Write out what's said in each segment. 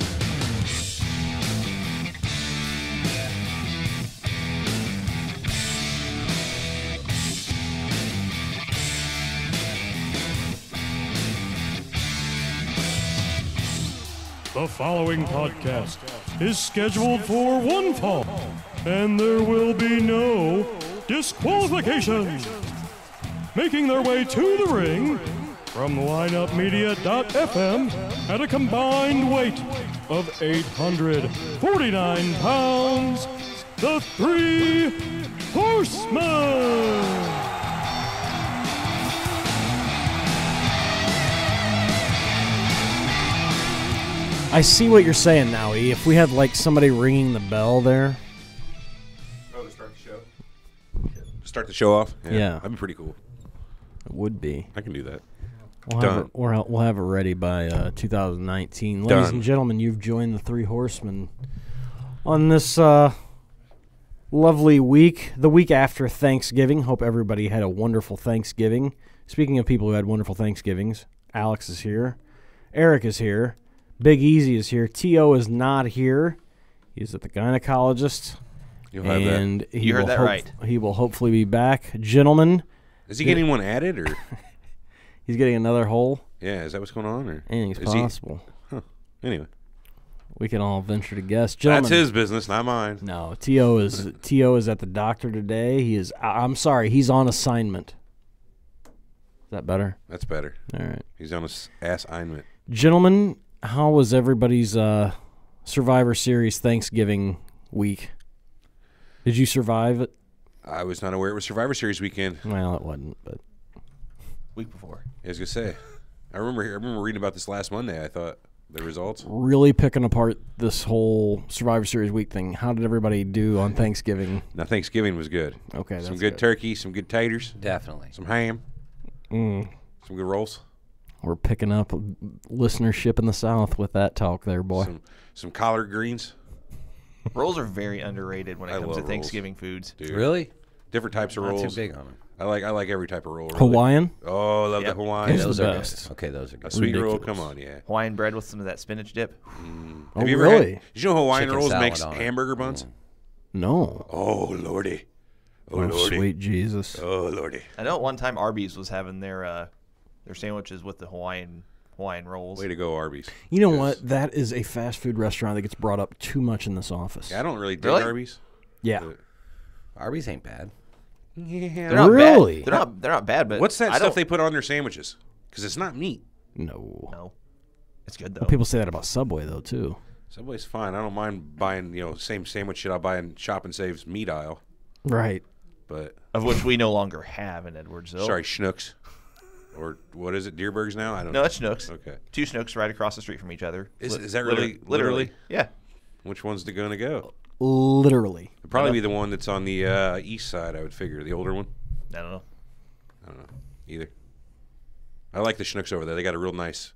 Bye. The following podcast is scheduled for one fall, and there will be no disqualifications. Making their way to the ring from lineupmedia.fm at a combined weight of 849 pounds, the Three Horsemen. I see what you're saying now, E. If we had, like, somebody ringing the bell there. Oh, to start the show? Start the show off? Yeah. That'd be pretty cool. It would be. I can do that. We'll have it ready by 2019. Ladies and gentlemen, you've joined the Three Horsemen on this lovely week, the week after Thanksgiving. Hope everybody had a wonderful Thanksgiving. Speaking of people who had wonderful Thanksgivings, Alex is here. Eric is here. Big Easy is here. T.O. is not here. He's at the gynecologist. You'll have that. You heard that right. He will hopefully be back. Gentlemen. Is he getting one added, or? He's getting another hole. Yeah, is that what's going on? Or anything's possible. Huh. Anyway. We can all venture to guess. Gentlemen, that's his business, not mine. No, T.O. is at the doctor today. I'm sorry, he's on assignment. Is that better? That's better. All right. He's on assignment. Gentlemen, how was everybody's Survivor Series Thanksgiving week? Did you survive it? I was not aware it was Survivor Series weekend. Well, it wasn't, but week before. I was gonna say, I remember reading about this last Monday. I thought the results. Really picking apart this whole Survivor Series week thing. How did everybody do on Thanksgiving? Now Thanksgiving was good. Okay, that's some good turkey, some good taters, Definitely. some ham, some good rolls. We're picking up listenership in the South with that talk there, boy. Some collard greens. Rolls are very underrated when it comes to Thanksgiving foods. Dude. Really? Different types of rolls. Not too big on them. I like every type of roll. Really. Hawaiian? Oh, I love the Hawaiian. Those Those are are the good. best. Okay, those are good. A sweet roll, Ridiculous. come on, yeah. Hawaiian bread with some of that spinach dip. Oh, Have you ever really? Did you know Hawaiian Chicken rolls salad makes on it. hamburger buns? No. Oh, lordy. Oh, Oh, lordy. sweet Jesus. Oh, lordy. I know at one time Arby's was having their sandwiches with the Hawaiian rolls. Way to go, Arby's. You know what? That is a fast food restaurant that gets brought up too much in this office. Yeah, I don't really dig Really? Arby's. Yeah. But- Arby's ain't bad. Yeah. They're not Really? bad. They're not bad, but What's that I stuff don't- they put on their sandwiches? Because it's not meat. No. No, it's good though. People say that about Subway, though, too. Subway's fine. I don't mind buying, same sandwich shit I'll buy in Shop and Save's meat aisle. Right. But Of which we no longer have in Edwardsville. sorry, Schnucks. Or what is it, Deerbergs now? I don't No, know. that's Schnucks. Okay. Two Schnucks right across the street from each other. Is that really? Literally? Yeah. Which one's going to go? Literally. It'd probably be the one that's on the east side, I would figure. The older one? I don't know. I don't know either. I like the Schnucks over there. They got a real nice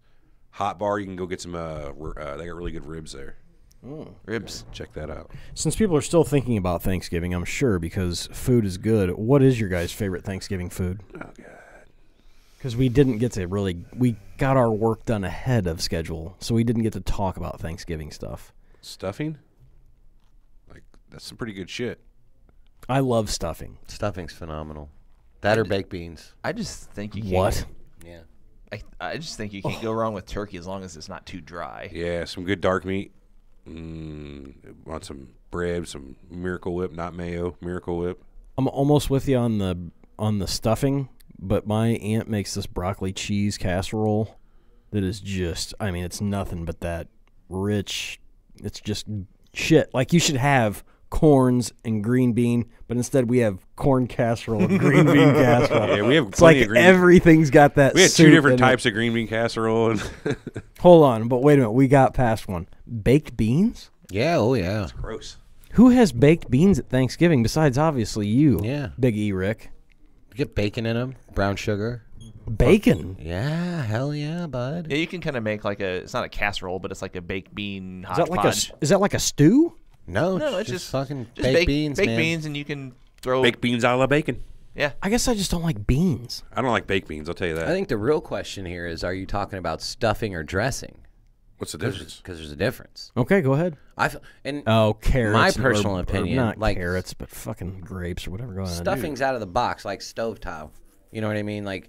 hot bar. You can go get some, they got really good ribs there. Ribs. Check that out. Since people are still thinking about Thanksgiving, I'm sure, because food is good, what is your guys' favorite Thanksgiving food? Oh, God. Because we didn't get to we got our work done ahead of schedule, so we didn't get to talk about Thanksgiving stuff. Stuffing? Like, that's some pretty good shit. I love stuffing. Stuffing's phenomenal. That or baked beans. I just think you can't. What? Yeah. I just think you can't go wrong with turkey as long as it's not too dry. Yeah, some good dark meat. Want some bread, some Miracle Whip, not mayo, Miracle Whip. I'm almost with you on the stuffing, but my aunt makes this broccoli cheese casserole that is just, I mean, it's nothing but that rich. It's just shit. Like, you should have corns and green bean, but instead we have corn casserole and green bean casserole. Yeah, we have It's like plenty of green everything's got that. We had soup two different in it. types of green bean casserole. And Hold on, but wait a minute. We got past one. Baked beans? Yeah, oh yeah. gross. Who has baked beans at Thanksgiving besides obviously you? Yeah. Big E Rick. You get bacon in them, brown sugar. Bacon. Yeah, hell yeah, bud. Yeah, you can kind of make it's not a casserole, but it's like a baked bean Is that hodgepodge. like a stew? No, No, it's just just fucking just baked beans, baked man. beans, and you can throw Baked beans a la bacon. Yeah, I guess I just don't like beans. I don't like baked beans, I'll tell you that. I think the real question here is, are you talking about stuffing or dressing? What's the difference? Because there's a difference. Okay, go ahead. Carrots. My or- personal or opinion, not like carrots, but fucking grapes or whatever. Go on. Stuffing's out of the box, like stovetop. You know what I mean? Like,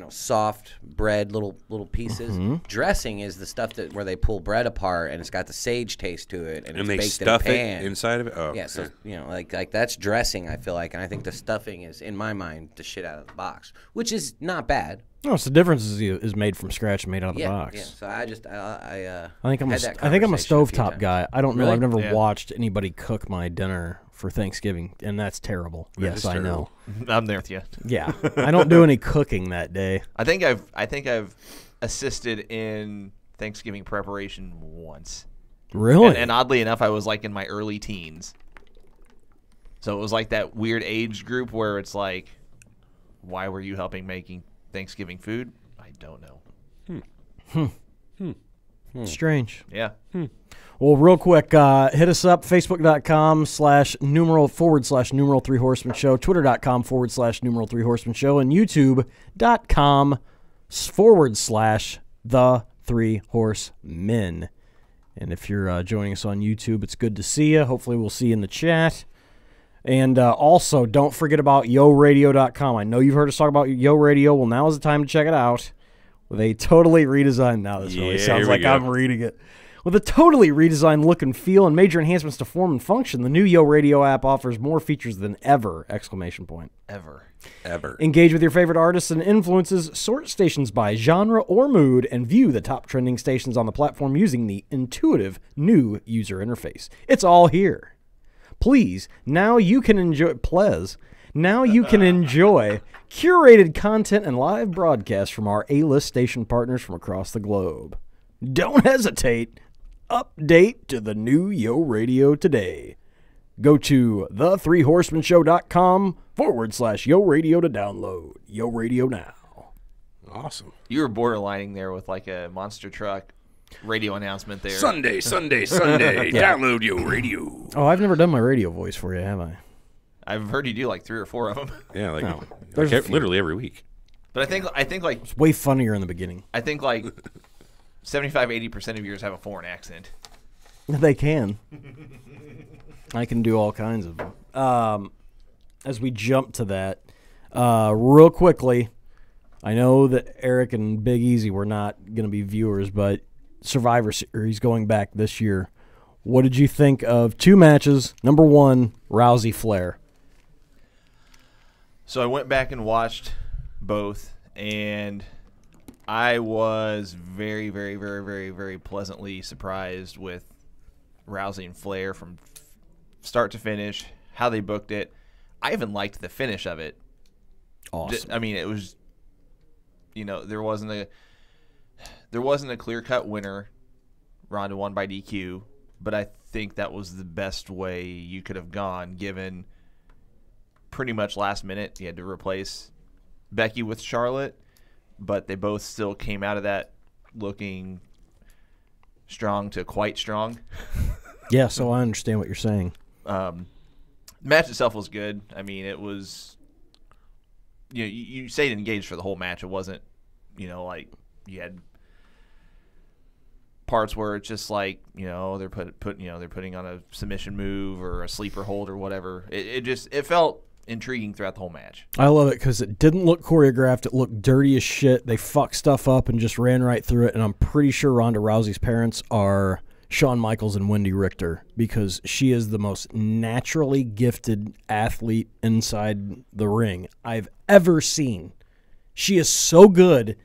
soft bread, little pieces. Dressing is the stuff where they pull bread apart and it's got the sage taste to it, and it's they baked stuff in a pan. it inside of it. Oh, yeah. So like that's dressing. I feel like, and I think the stuffing is, in my mind, the shit out of the box, which is not bad. No, it's the difference is made from scratch, made out of the box. Yeah. So I think I'm a stovetop guy. I don't know. Really? I've never watched anybody cook my dinner for Thanksgiving, and that's terrible. That yes, I know. I'm there with you. Yeah, I don't do any cooking that day. I think I've assisted in Thanksgiving preparation once. Really? And oddly enough, I was like in my early teens. So it was like that weird age group where it's like, why were you helping making Thanksgiving food? I don't know. Strange. Yeah. Well, real quick, hit us up, facebook.com/numeral/ 3 Horsemen Show, twitter.com/Numeral 3 Horsemen Show, and youtube.com /the 3 Horsemen. And if you're joining us on YouTube, it's good to see you. Hopefully we'll see you in the chat. And also, don't forget about yoradio.com. I know you've heard us talk about Yo Radio. Well, now is the time to check it out. With a totally redesigned, now this really sounds like I'm reading it. With a totally redesigned look and feel and major enhancements to form and function, the new Yo Radio app offers more features than ever! ! Ever. Engage with your favorite artists and influences, sort stations by genre or mood, and view the top trending stations on the platform using the intuitive new user interface. It's all here. Please, now you can enjoy curated content and live broadcasts from our A-list station partners from across the globe. Don't hesitate. Update to the new Yo Radio today. Go to the3horsemenshow.com /Yo Radio to download Yo Radio now. Awesome. You were borderlining there with like a monster truck radio announcement there. Sunday. Download Yo Radio. Oh, I've never done my radio voice for you, have I? I've heard you do like 3 or 4 of them. Yeah, there's literally every week. But I think like it's way funnier in the beginning. I think like 75-80% of yours have a foreign accent. They can. I can do all kinds of them. As we jump to that, real quickly, I know that Eric and Big Easy were not going to be viewers, but Survivor Series going back this year. What did you think of 2 matches? Number 1, Rousey Flair. So I went back and watched both, and I was very, very, very, very, very pleasantly surprised with Rousey and Flair from start to finish, how they booked it. I even liked the finish of it. Awesome. I mean, it was, there wasn't a clear-cut winner. Ronda won by DQ, but I think that was the best way you could have gone, given pretty much last minute you had to replace Becky with Charlotte, but they both still came out of that looking strong to quite strong. Yeah, so I understand what you're saying. The match itself was good. I mean, it was, you stayed engaged for the whole match. It wasn't, like you had parts where it's just like, they're they're putting on a submission move or a sleeper hold or whatever. It felt intriguing throughout the whole match. I love it because it didn't look choreographed. It looked dirty as shit. They fucked stuff up and just ran right through it. And I'm pretty sure Ronda Rousey's parents are Shawn Michaels and Wendy Richter, because she is the most naturally gifted athlete inside the ring I've ever seen. She is so good.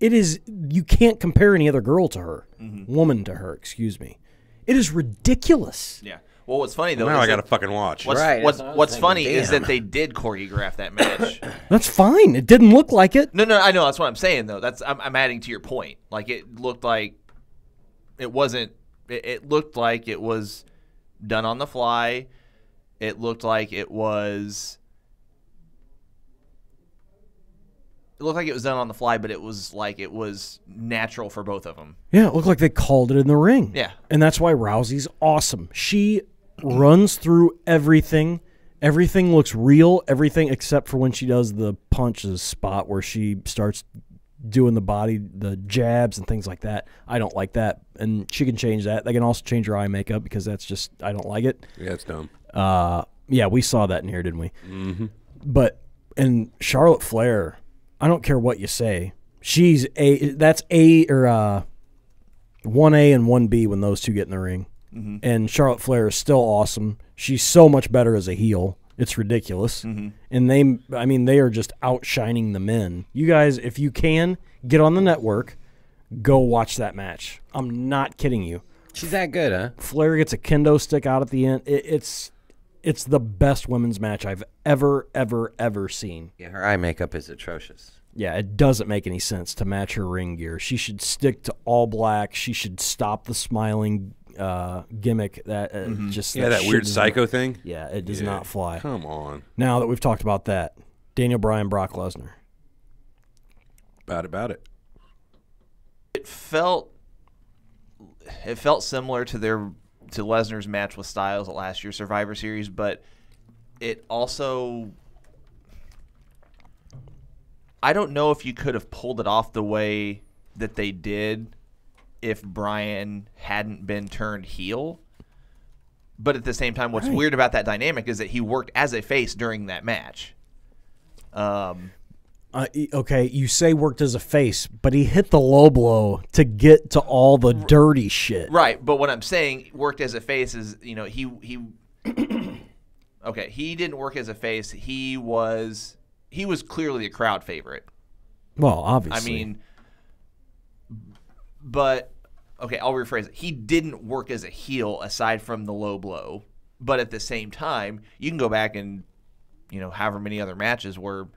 It is, you can't compare any other girl to her. Woman to her, excuse me. It is ridiculous. Yeah. Well, what's funny, though, now I got to fucking watch. What's funny is that they did choreograph that match. That's fine. It didn't look like it. No, I know. That's what I'm saying, though. I'm adding to your point. Like, it looked like it wasn't. It looked like it was done on the fly. It looked like it was. It looked like it was done on the fly, but it was like it was natural for both of them. Yeah, it looked like they called it in the ring. Yeah. And that's why Rousey's awesome. She runs through everything. Everything looks real, everything except for when she does the punches spot where she starts doing the jabs and things like that. I don't like that. And she can change that. They can also change her eye makeup because that's just, I don't like it. Yeah, it's dumb. Yeah, we saw that in here, didn't we? Mm-hmm. But, and Charlotte Flair, I don't care what you say. She's that's A or 1A and 1B when those two get in the ring. Mm-hmm. And Charlotte Flair is still awesome. She's so much better as a heel. It's ridiculous. Mm-hmm. And they are just outshining the men. You guys, if you can, get on the network, go watch that match. I'm not kidding you. She's that good, huh? Flair gets a kendo stick out at the end. It's the best women's match I've ever seen. Yeah, her eye makeup is atrocious. Yeah, it doesn't make any sense to match her ring gear. She should stick to all black. She should stop the smiling gimmick. That that weird psycho thing. Yeah, it does not fly. Come on. Now that we've talked about that, Daniel Bryan, Brock Lesnar. About it. It felt similar to Lesnar's match with Styles at last year's Survivor Series, but it also, I don't know if you could have pulled it off the way that they did if Bryan hadn't been turned heel. But at the same time, what's weird about that dynamic is that he worked as a face during that match. Okay, you say worked as a face, but he hit the low blow to get to all the dirty shit. Right, but what I'm saying, worked as a face is, he okay, he didn't work as a face. He was clearly a crowd favorite. Well, obviously. I mean, but okay, I'll rephrase it. He didn't work as a heel aside from the low blow, but at the same time, you can go back and however many other matches where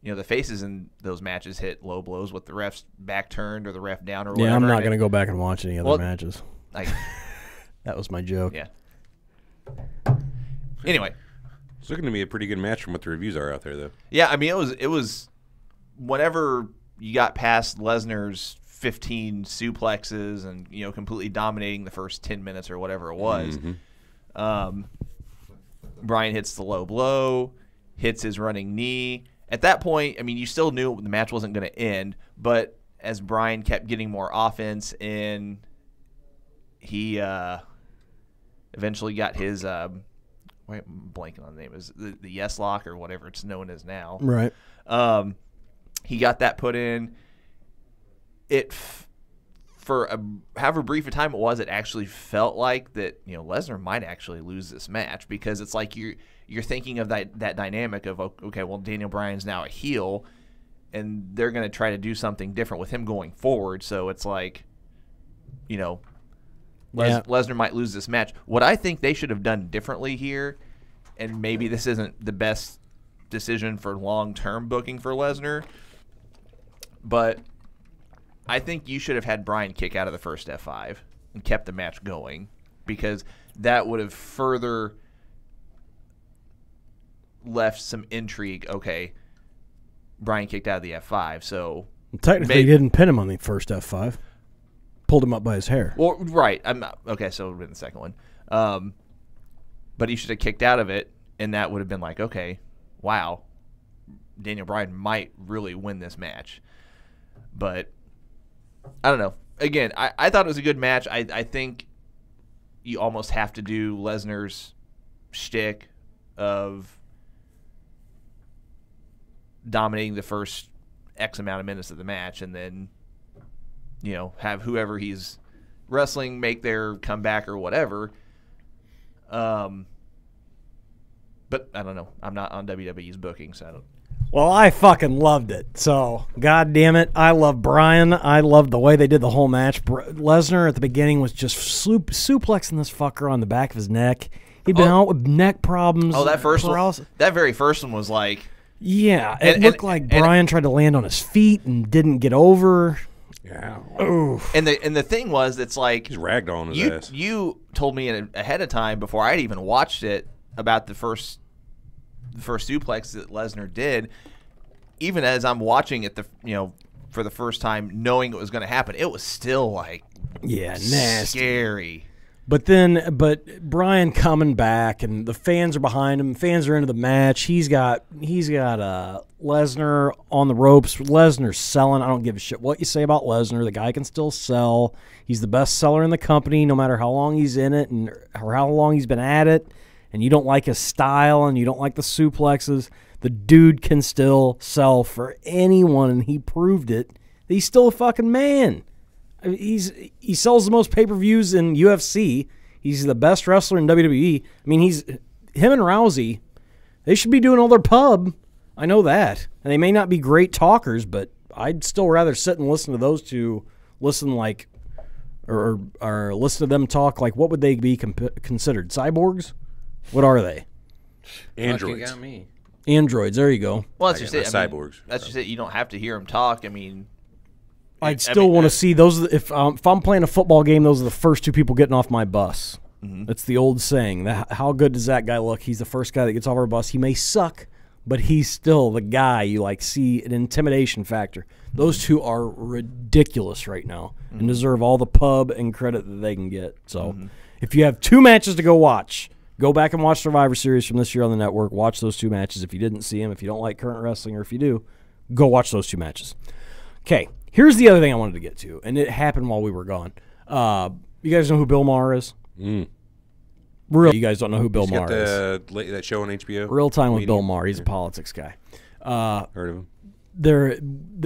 the faces in those matches hit low blows with the ref's back turned or the ref down or whatever. Yeah, I'm not going to go back and watch any other matches. That was my joke. Yeah. Anyway. It's looking to be a pretty good match from what the reviews are out there, though. Yeah, I mean, it was whenever you got past Lesnar's 15 suplexes and, completely dominating the first 10 minutes or whatever it was, Bryan hits the low blow, hits his running knee. At that point, I mean, you still knew the match wasn't going to end, but as Bryan kept getting more offense and he eventually got his I'm blanking on the name. Is the Yes Lock or whatever it's known as now. Right. He got that put in. For however brief a time it was, it actually felt like that Lesnar might actually lose this match because it's like you're thinking of that dynamic of, okay, well, Daniel Bryan's now a heel, and they're going to try to do something different with him going forward. So it's like, Lesnar might lose this match. What I think they should have done differently here, and maybe this isn't the best decision for long-term booking for Lesnar, but I think you should have had Bryan kick out of the first F5 and kept the match going because that would have further left some intrigue. Okay, Bryan kicked out of the F5, so technically he didn't pin him on the first F5. Pulled him up by his hair. Well, right. Okay, so it would have been the second one. But he should have kicked out of it, and that would have been like, okay, wow, Daniel Bryan might really win this match. But I don't know. Again, I thought it was a good match. I think you almost have to do Lesnar's shtick of dominating the first X amount of minutes of the match and then, have whoever he's wrestling make their comeback or whatever. But I don't know. I'm not on WWE's booking, so I don't. Well, I fucking loved it. So, God damn it, I love Bryan. I loved the way they did the whole match. Lesnar at the beginning was just suplexing this fucker on the back of his neck. He'd been out with neck problems. Oh, that very first one was like... Yeah, it looked like Bryan tried to land on his feet and didn't get over. Yeah. Oof. And the thing was, it's like... He's ragged on his ass. You told me ahead of time, before I'd even watched it, about the first suplex that Lesnar did. Even as I'm watching it, for the first time, knowing it was going to happen, it was still like, nasty, scary. But Bryan coming back, and the fans are behind him. Fans are into the match. He's got Lesnar on the ropes. Lesnar's selling. I don't give a shit what you say about Lesnar. The guy can still sell. He's the best seller in the company, no matter how long he's in it or how long he's been at it. And you don't like his style, and you don't like the suplexes. The dude can still sell for anyone, and he proved it. He's still a fucking man. I mean, he sells the most pay-per-views in UFC. He's the best wrestler in WWE. I mean, him and Rousey, they should be doing all their pub. I know that. And they may not be great talkers, but I'd still rather sit and listen to those two, or listen to them talk. Like, what would they be considered? Cyborgs? What are they? Androids. You got me. Androids. There you go. Well, that's just it. Cyborgs. That's just it. You don't have to hear them talk. I mean, I'd still want to see those. If I'm playing a football game, those are the first two people getting off my bus. It's the old saying. How good does that guy look? He's the first guy that gets off our bus. He may suck, but he's still the guy you see an intimidation factor. Those two are ridiculous right now and deserve all the pub and credit that they can get. So if you have 2 matches to go watch, go back and watch Survivor Series from this year on the network. Watch those 2 matches if you didn't see them. If you don't like current wrestling, or if you do, go watch those 2 matches. Okay, here's the other thing I wanted to get to, and it happened while we were gone. You guys know who Bill Maher is? Real, you guys don't know who Bill Maher is. That show on HBO? Real Time with Bill Maher. He's a politics guy. Heard of him?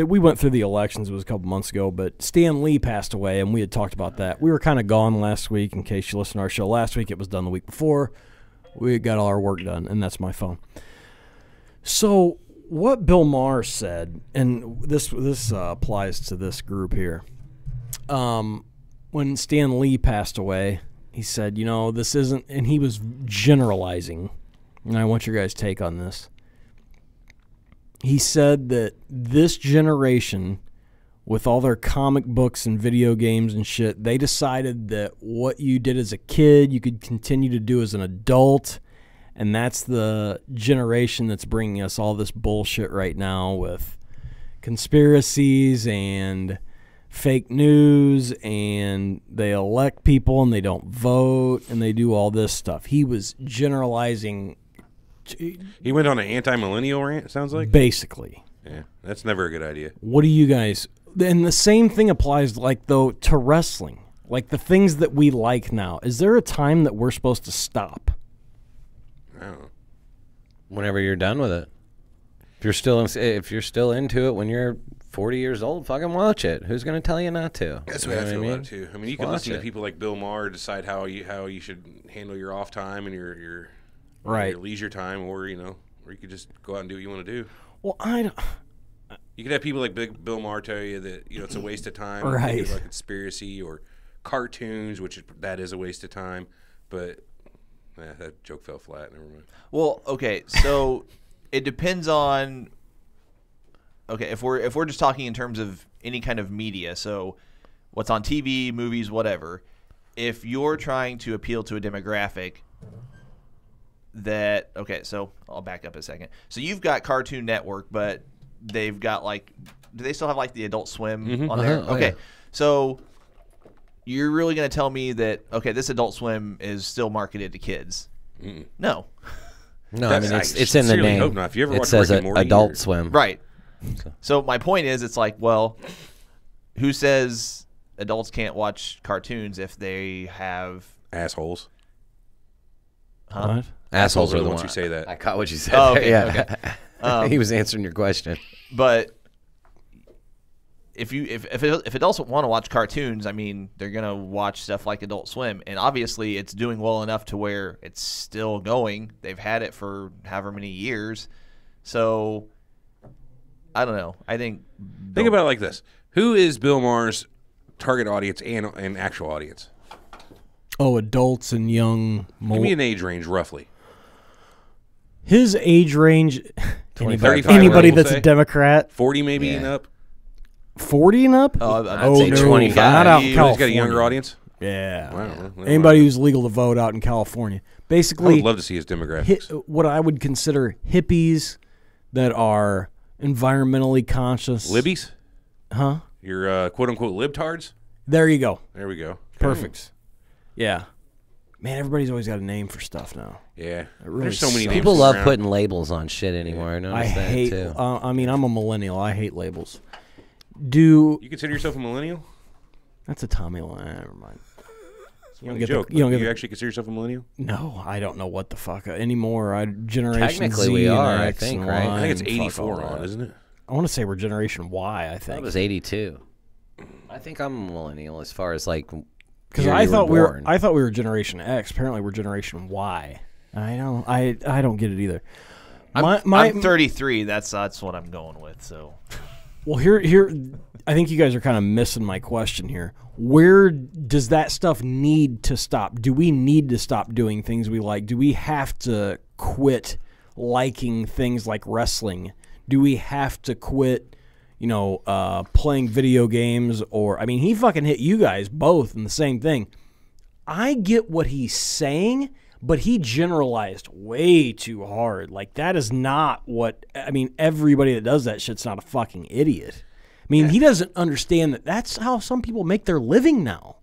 We went through the elections. It was a couple months ago, but Stan Lee passed away, and we had talked about that. We were kind of gone last week. In case you listened to our show last week, it was done the week before. We got all our work done, and that's my phone. So what Bill Maher said, and this applies to this group here. When Stan Lee passed away, he said, this isn't, and he was generalizing, and I want your guys' take on this. He said that this generation, with all their comic books and video games and shit, they decided that what you did as a kid, you could continue to do as an adult, and that's the generation that's bringing us all this bullshit right now with conspiracies and fake news, and they elect people and they don't vote, and they do all this stuff. He was generalizing. He went on an anti-millennial rant, it sounds like? Basically. Yeah, that's never a good idea. What do you guys... And the same thing applies, to wrestling. Like, the things that we like now. Is there a time that we're supposed to stop? I don't know. Whenever you're done with it. If you're still into it when you're 40 years old, fucking watch it. Who's going to tell you not to? That's what I feel about it, too. I mean, you can listen to people like Bill Maher decide how you should handle your off time and your leisure time, or you could just go out and do what you want to do. Well, I don't... You could have people like Bill Maher tell you that it's a waste of time, right? Like conspiracy or cartoons, that is a waste of time. But that joke fell flat. Never mind. Well, okay, so it depends on. Okay, if we're just talking in terms of any kind of media, so what's on TV, movies, whatever. If you're trying to appeal to a demographic. So I'll back up a second. So you've got Cartoon Network, but they've got do they still have the Adult Swim on there? Okay, yeah. So you're really going to tell me that this Adult Swim is still marketed to kids? No. No, I mean it's in the name. Hope not. If you ever it says Adult Swim, right? So my point is, it's who says adults can't watch cartoons if they have assholes? Huh? What? Assholes are the ones you say that. I caught what you said. Oh, okay, yeah. Okay. He was answering your question. But if adults want to watch cartoons, I mean, they're gonna watch stuff like Adult Swim, and obviously it's doing well enough to where it's still going. They've had it for however many years, so I don't know. I think about it like this: who is Bill Maher's target audience and actual audience? Oh, adults and young. Give me an age range, roughly. His age range, 35, anybody that's a Democrat. 40 maybe and up? 40 and up? I'd say 25. Not out in He's California. got a younger audience? Yeah. Wow. Anybody who's legal to vote out in California. Basically, I would love to see his demographics. What I would consider hippies that are environmentally conscious. Libbies? Huh? Your quote-unquote libtards? There you go. There we go. Perfect. Yeah. Man, everybody's always got a name for stuff now. Yeah. Really There's so many names. People love around. putting labels on shit anymore. I noticed that hate, too. I'm a millennial. I hate labels. Do you consider yourself a millennial? That's a Tommy line. Never mind. You don't a get joke. the, you don't get you the, actually consider yourself a millennial? No, I don't know what the fuck anymore. Generation Technically, Z we and are, I X think, and right? Y I think it's and fuck 84 all on, that. isn't it? I want to say we're Generation Y. I That think was 82. I think I'm a millennial as far as like because year I you thought born. I thought we were Generation X. Apparently, we're Generation Y. I don't get it either. I'm 33. That's what I'm going with. So, Well, here, I think you guys are kind of missing my question here. Where does that stuff need to stop? Do we need to stop doing things we like? Do we have to quit liking things like wrestling? Do we have to quit, playing video games? Or, I mean, he fucking hit you guys both in the same thing. I get what he's saying, but he generalized way too hard. Like, that is not what, I mean, everybody that does that shit's not a fucking idiot. I mean, he doesn't understand that that's how some people make their living now.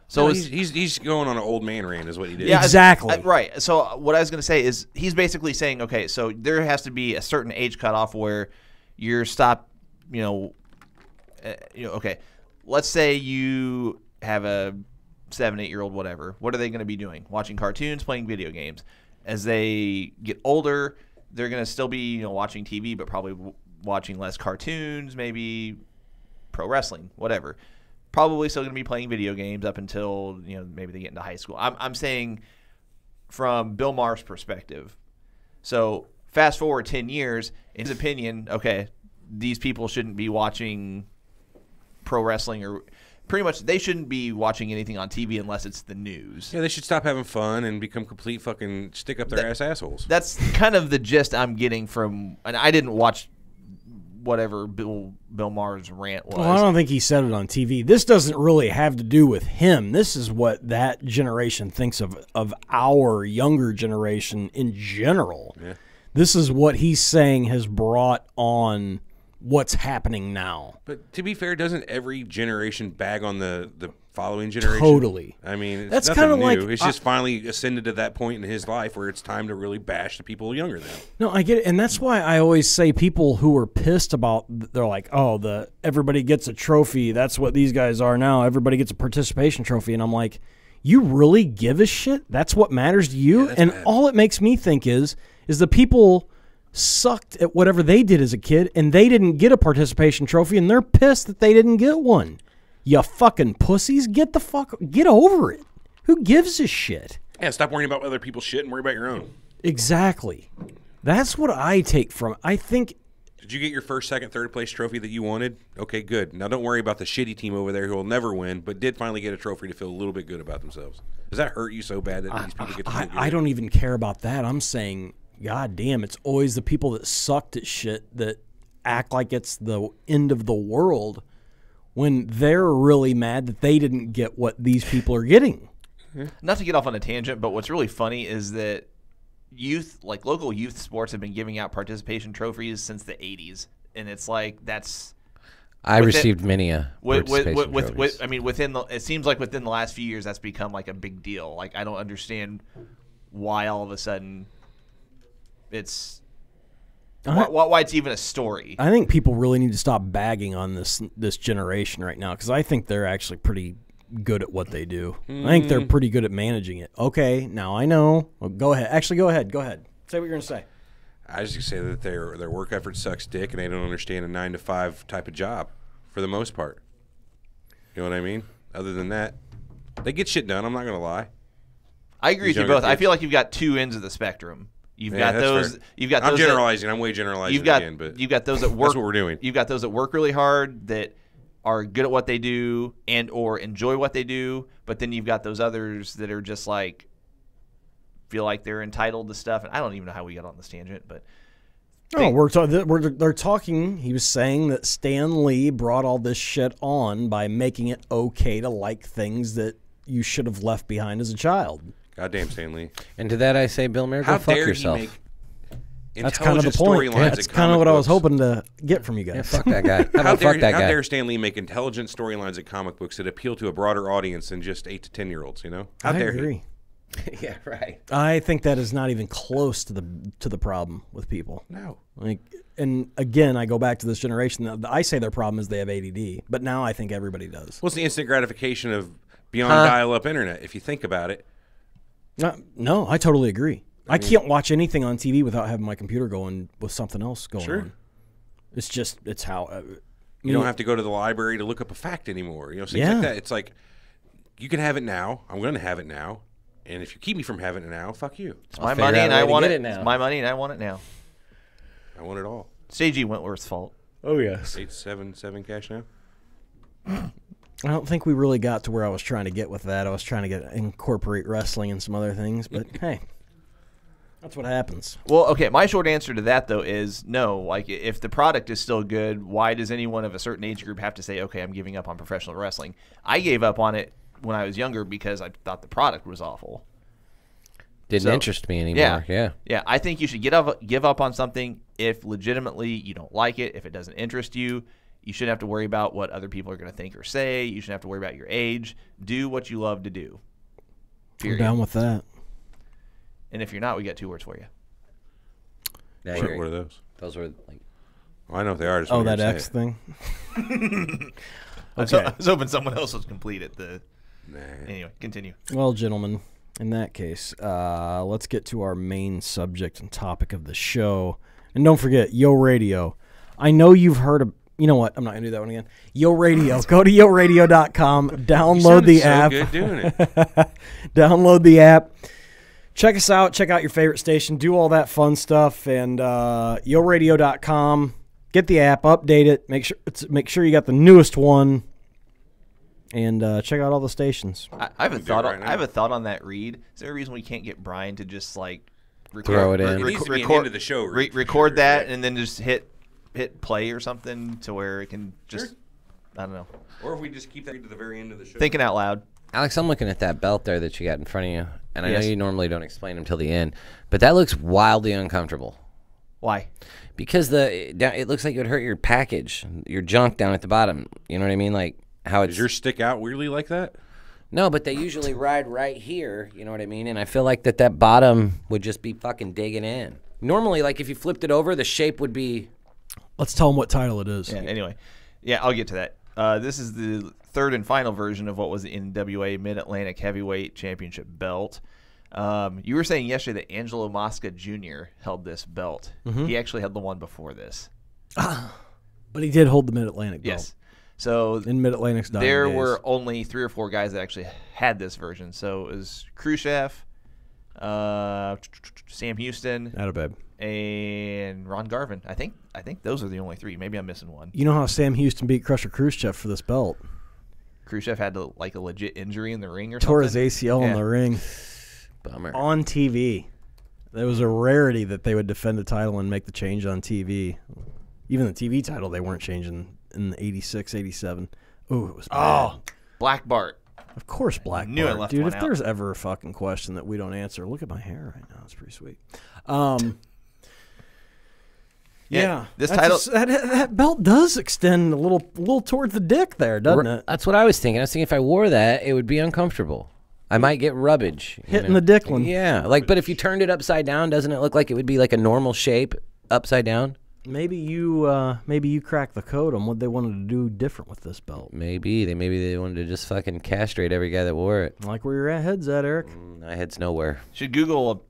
so No, he's going on an old man rant is what he did. Yeah, Exactly. right. So what I was going to say is he's basically saying, okay, so there has to be a certain age cutoff where you're stopped, okay, let's say you have a 7-8-year-old, whatever. What are they going to be doing? Watching cartoons, playing video games. As they get older, they're going to still be, watching TV, but probably watching less cartoons, maybe pro wrestling, whatever. Probably still going to be playing video games up until maybe they get into high school. I'm saying from Bill Maher's perspective. So fast forward 10 years, in his opinion, okay, these people shouldn't be watching pro wrestling or pretty much they shouldn't be watching anything on TV unless it's the news. Yeah, they should stop having fun and become complete fucking stick up their assholes. That's kind of the gist I'm getting from, and I didn't watch whatever Bill Maher's rant was. Well, I don't think he said it on TV. This doesn't really have to do with him. This is what that generation thinks of our younger generation in general. Yeah. This is what he's saying has brought on what's happening now. But to be fair, doesn't every generation bag on the following generation? Totally. I mean, it's That's nothing kinda new. like- It's just finally ascended to that point in his life where it's time to really bash the people younger than him. No, I get it, and that's why I always say people who are pissed about, they're like, oh, everybody gets a trophy. That's what these guys are now. Everybody gets a participation trophy, and I'm like, you really give a shit? That's what matters to you? Yeah, that's and bad. all it makes me think is the people sucked at whatever they did as a kid, and they didn't get a participation trophy, and they're pissed that they didn't get one. You fucking pussies, get over it. Who gives a shit? Yeah, stop worrying about other people's shit and worry about your own. Exactly. That's what I take from it. I think Did you get your first, second, third place trophy that you wanted? Okay, good. Now don't worry about the shitty team over there who will never win, but did finally get a trophy to feel a little bit good about themselves. Does that hurt you so bad that these people get to feel good? I don't even care about that. I'm saying, God damn, it's always the people that sucked at shit that act like it's the end of the world when they're really mad that they didn't get what these people are getting. Not to get off on a tangent, but what's really funny is that local youth sports have been giving out participation trophies since the 80s. And it's like, I received many participation trophies. I mean, it seems like within the last few years, that's become like a big deal. Like, I don't understand why all of a sudden it's why it's even a story. I think people really need to stop bagging on this generation right now because I think they're actually pretty good at what they do. I think they're pretty good at managing it. Okay, now I know. Well, go ahead. Actually, go ahead. Go ahead. Say what you're going to say. I just say that their work effort sucks dick and they don't understand a 9-to-5 type of job for the most part. You know what I mean? Other than that, they get shit done. I'm not going to lie. I agree with you younger both. I kids. feel like you've got two ends of the spectrum. You've got that's those. fair. You've got. I'm those generalizing. I'm way generalizing again, but you've got those that work. that's what we're doing. You've got those that work really hard that are good at what they do and or enjoy what they do. But then you've got those others that are just like feel like they're entitled to stuff. And I don't even know how we got on this tangent, but. Oh, they're talking. He was saying that Stan Lee brought all this shit on by making it okay to like things that you should have left behind as a child. Goddamn, Stanley. And to that I say, Bill Maher, How go fuck dare yourself. he make That's kind of the point. storylines That's in kind of comic what I was books? hoping to get from you Yeah, guys. fuck that guy. How How about fuck that how guy? dare Stan Lee make intelligent storylines in comic books that appeal to a broader audience than just 8 to 10-year-olds? You know, how I dare he? agree. Yeah, right. I think that is not even close to the problem with people. No. Like, and again, I go back to this generation. I say their problem is they have ADD, but now I think everybody does. What's the instant gratification of be on dial-up internet. If you think about it. No, I totally agree. I can't watch anything on TV without having my computer going with something else going on. It's how. You don't have to go to the library to look up a fact anymore. Things like that. It's like, you can have it now. I'm going to have it now. And if you keep me from having it now, fuck you. It's my money and I want it now. It's my money and I want it now. I want it all. Stagey Wentworth's fault. Oh, yes. 877 cash now? I don't think we really got to where I was trying to get with that. I was trying to incorporate wrestling and some other things, but hey, that's what happens. Well, okay, my short answer to that, though, is no. Like, if the product is still good, why does anyone of a certain age group have to say, okay, I'm giving up on professional wrestling? I gave up on it when I was younger because I thought the product was awful. Didn't interest me anymore. Yeah. I think you should give up on something if legitimately you don't like it, if it doesn't interest you. You shouldn't have to worry about what other people are going to think or say. You shouldn't have to worry about your age. Do what you love to do. Period. I'm down with that. And if you're not, we got 2 words for you. What are those? Those were like. Well, I know what they are. That X thing. I was hoping someone else would complete it. Anyway, continue. Well, gentlemen, in that case, let's get to our main subject and topic of the show. And don't forget, Yo Radio. I know you've heard of. You know what? I'm not going to do that one again. Yo Radio. Go to yoradio.com. Download the app. So good doing it. Download the app. Check us out. Check out your favorite station. Do all that fun stuff. And yoradio.com. Get the app. Update it. Make sure you got the newest one. And check out all the stations. I have a thought. I have a thought on that read. Is there a reason we can't get Brian to just like throw it in? It needs to be an end of the show. Record that and then just hit play or something to where it can just, I don't know. Or if we just keep that to the very end of the show. Thinking out loud. Alex, I'm looking at that belt there that you got in front of you, and I know you normally don't explain them till the end, but that looks wildly uncomfortable. Why? Because it looks like it would hurt your package, your junk down at the bottom. You know what I mean? Like how it's. Does yours stick out weirdly like that? No, but they usually ride right here. You know what I mean? And I feel like that bottom would just be fucking digging in. Normally, like if you flipped it over, the shape would be. Let's tell them what title it is. Yeah, anyway. Yeah, I'll get to that. This is the third and final version of what was the NWA Mid-Atlantic Heavyweight Championship belt. You were saying yesterday that Angelo Mosca Jr. held this belt. Mm-hmm. He actually had the one before this. But he did hold the Mid-Atlantic belt. Yes. So in Mid-Atlantic's dying there days. were only 3 or 4 guys that actually had this version. So it was Khrushchev, Sam Houston, Attababe, and Ron Garvin. I think those are the only 3. Maybe I'm missing one. You know how Sam Houston beat Crusher Khrushchev for this belt? Khrushchev had a legit injury in the ring or Tore something. his ACL in the ring. Bummer. On TV. There was a rarity that they would defend the title and make the change on TV. Even the TV title they weren't changing in the 86, 87. Ooh, it was bad. Oh, Black Bart. Of course, Black Knew I Bart. left Dude, one if out. there's ever a fucking question that we don't answer, look at my hair right now. It's pretty sweet. Yeah, this title that belt does extend a little towards the dick there, doesn't it? That's what I was thinking. I was thinking if I wore that, it would be uncomfortable. I might get rubbage. Hitting the dickland. Yeah, like, but if you turned it upside down, doesn't it look like it would be like a normal shape upside down? Maybe you cracked the code on what they wanted to do different with this belt. Maybe they wanted to just fucking castrate every guy that wore it. Like where your head's at, Eric. My head's nowhere. should Google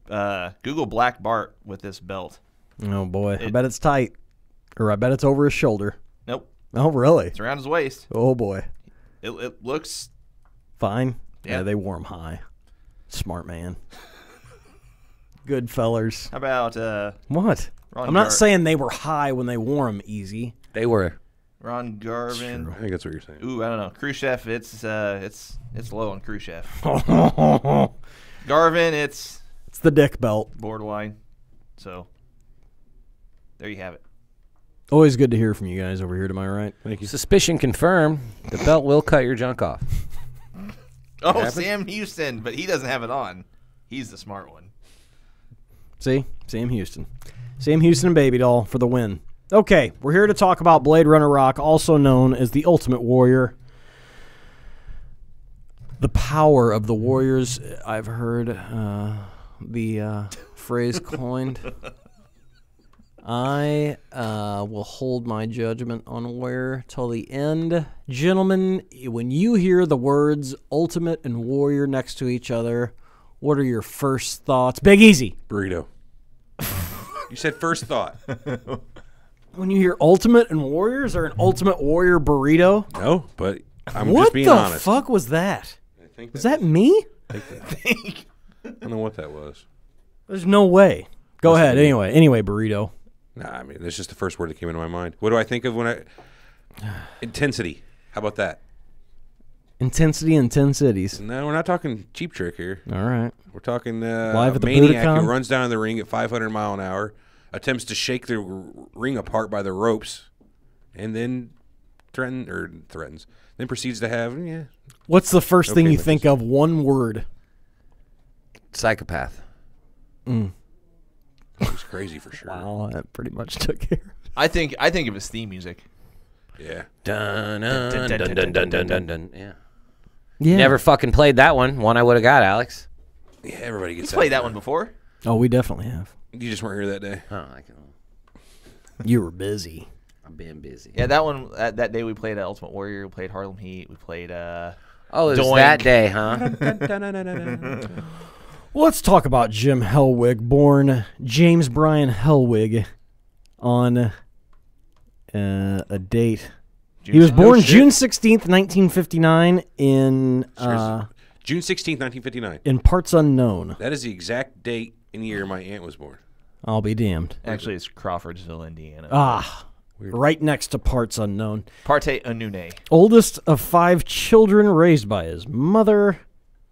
Black Bart with this belt. Oh boy, I bet it's tight, or I bet it's over his shoulder. Nope, Oh really? it's around his waist. Oh boy. It looks Fine. Yeah. Yeah, they wore him high. Smart man. Good fellers. How about What? Ron I'm not Gar- saying they were high when they wore them easy. They were. Ron Garvin? I think that's what you're saying. Ooh, I don't know. Khrushchev, it's low on Khrushchev. Garvin, it's the dick belt. borderline. So there you have it. Always good to hear from you guys over here, am I right? Thank you. Suspicion confirmed. The belt will cut your junk off. Oh, Sam Houston, but he doesn't have it on. He's the smart one. See? Sam Houston. Sam Houston and Baby Doll for the win. Okay, we're here to talk about Blade Runner Rock, also known as the Ultimate Warrior. The power of the Warriors, I've heard the phrase coined. I will hold my judgment on Warrior till the end. Gentlemen, when you hear the words Ultimate and Warrior next to each other, what are your first thoughts? Big Easy. Burrito. You said first thought. When you hear Ultimate and Warrior, is there an Ultimate Warrior burrito? No, but I'm what just being the honest. fuck was that? I think Was that me? I don't know what that was. There's no way. Go Must ahead. be. Anyway, burrito. Nah, I mean, that's just the first word that came into my mind. What do I think of when I... Intensity. How about that? Intensity in 10 cities. No, we're not talking Cheap Trick here. All right. We're talking Live a at the maniac Budokan? who runs down the ring at 500 mile an hour, attempts to shake the ring apart by the ropes, and then threatens. Then proceeds to have, What's the first thing Okay, you but think of? One word. Psychopath. He's crazy for sure. Wow, that pretty much took care of it. I think of his theme music. Yeah. Dun, dun, dun, dun, dun, dun, dun, dun. Yeah. Yeah. Never fucking played that one. One I would have got, Alex. Yeah, everybody gets He's played that one before. Oh, we definitely have. You just weren't here that day. Oh, I can. You were busy. I've been busy. Yeah, that one. That day we played Ultimate Warrior. We played Harlem Heat. We played. Oh, it was Doink. that day, huh? Well, let's talk about Jim Hellwig, born James Bryan Hellwig on a date. He was born June 16th, 1959 in June 16th, 1959. in parts unknown. That is the exact date and year my aunt was born. I'll be damned. Actually, it's Crawfordsville, Indiana. Right next to parts unknown. Parte Anune. Oldest of 5 children raised by his mother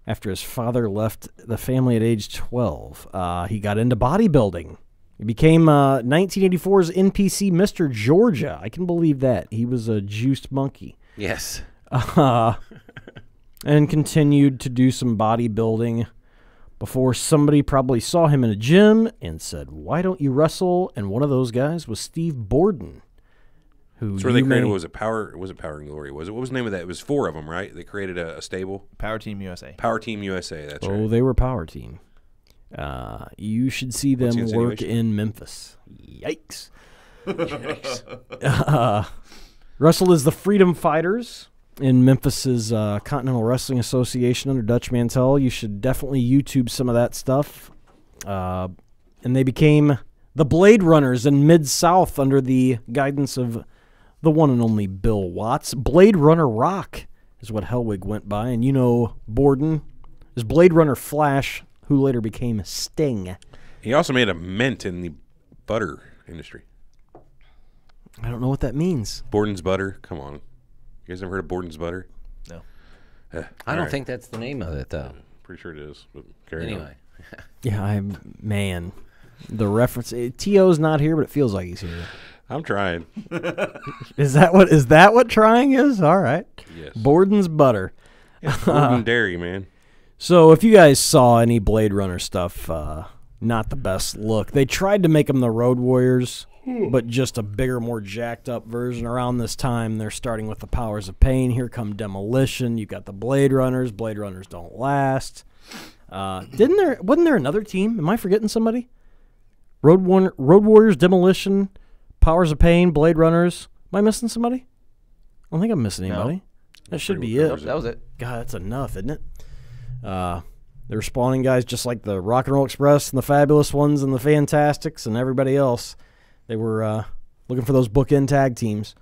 after his father left the family at age 12. He got into bodybuilding. He became 1984's NPC Mr. Georgia. I can believe that. He was a juiced monkey. Yes. And continued to do some bodybuilding before somebody probably saw him in a gym and said, "Why don't you wrestle?" And one of those guys was Steve Borden. That's where they created, was it Power and Glory? Was it? What was the name of that? It was 4 of them, right? They created a stable. Power Team USA. Power Team USA, that's right. Oh, they were Power Team. You should see them What's the work insinuation? in Memphis. Yikes. Wrestled as the Freedom Fighters in Memphis's Continental Wrestling Association under Dutch Mantel. You should definitely YouTube some of that stuff. And they became the Blade Runners in Mid-South under the guidance of the one and only Bill Watts. Blade Runner Rock is what Hellwig went by. And you know Borden is Blade Runner Flash, who later became Sting. He also made a mint in the butter industry. I don't know what that means. Borden's Butter. Come on. You guys ever heard of Borden's Butter? No. I don't think that's the name of it, though. Pretty sure it is. But carry on. Anyway. Yeah, man. The reference. T.O.'s not here, but it feels like he's here. I'm trying. Is that what trying is? All right. Yes. Borden's Butter. Borden Dairy, man. So if you guys saw any Blade Runner stuff, not the best look. They tried to make them the Road Warriors, but just a bigger, more jacked up version. Around this time, they're starting with the Powers of Pain. Here come Demolition. You got the Blade Runners. Blade Runners don't last. Wasn't there another team? Am I forgetting somebody? Road Warriors, Demolition, Powers of Pain, Blade Runners. Am I missing somebody? I don't think I'm missing anybody. That should be it. That was it. God, that's enough, isn't it? They were spawning guys just like the Rock and Roll Express and the Fabulous Ones and the Fantastics and everybody else. They were looking for those bookend tag teams.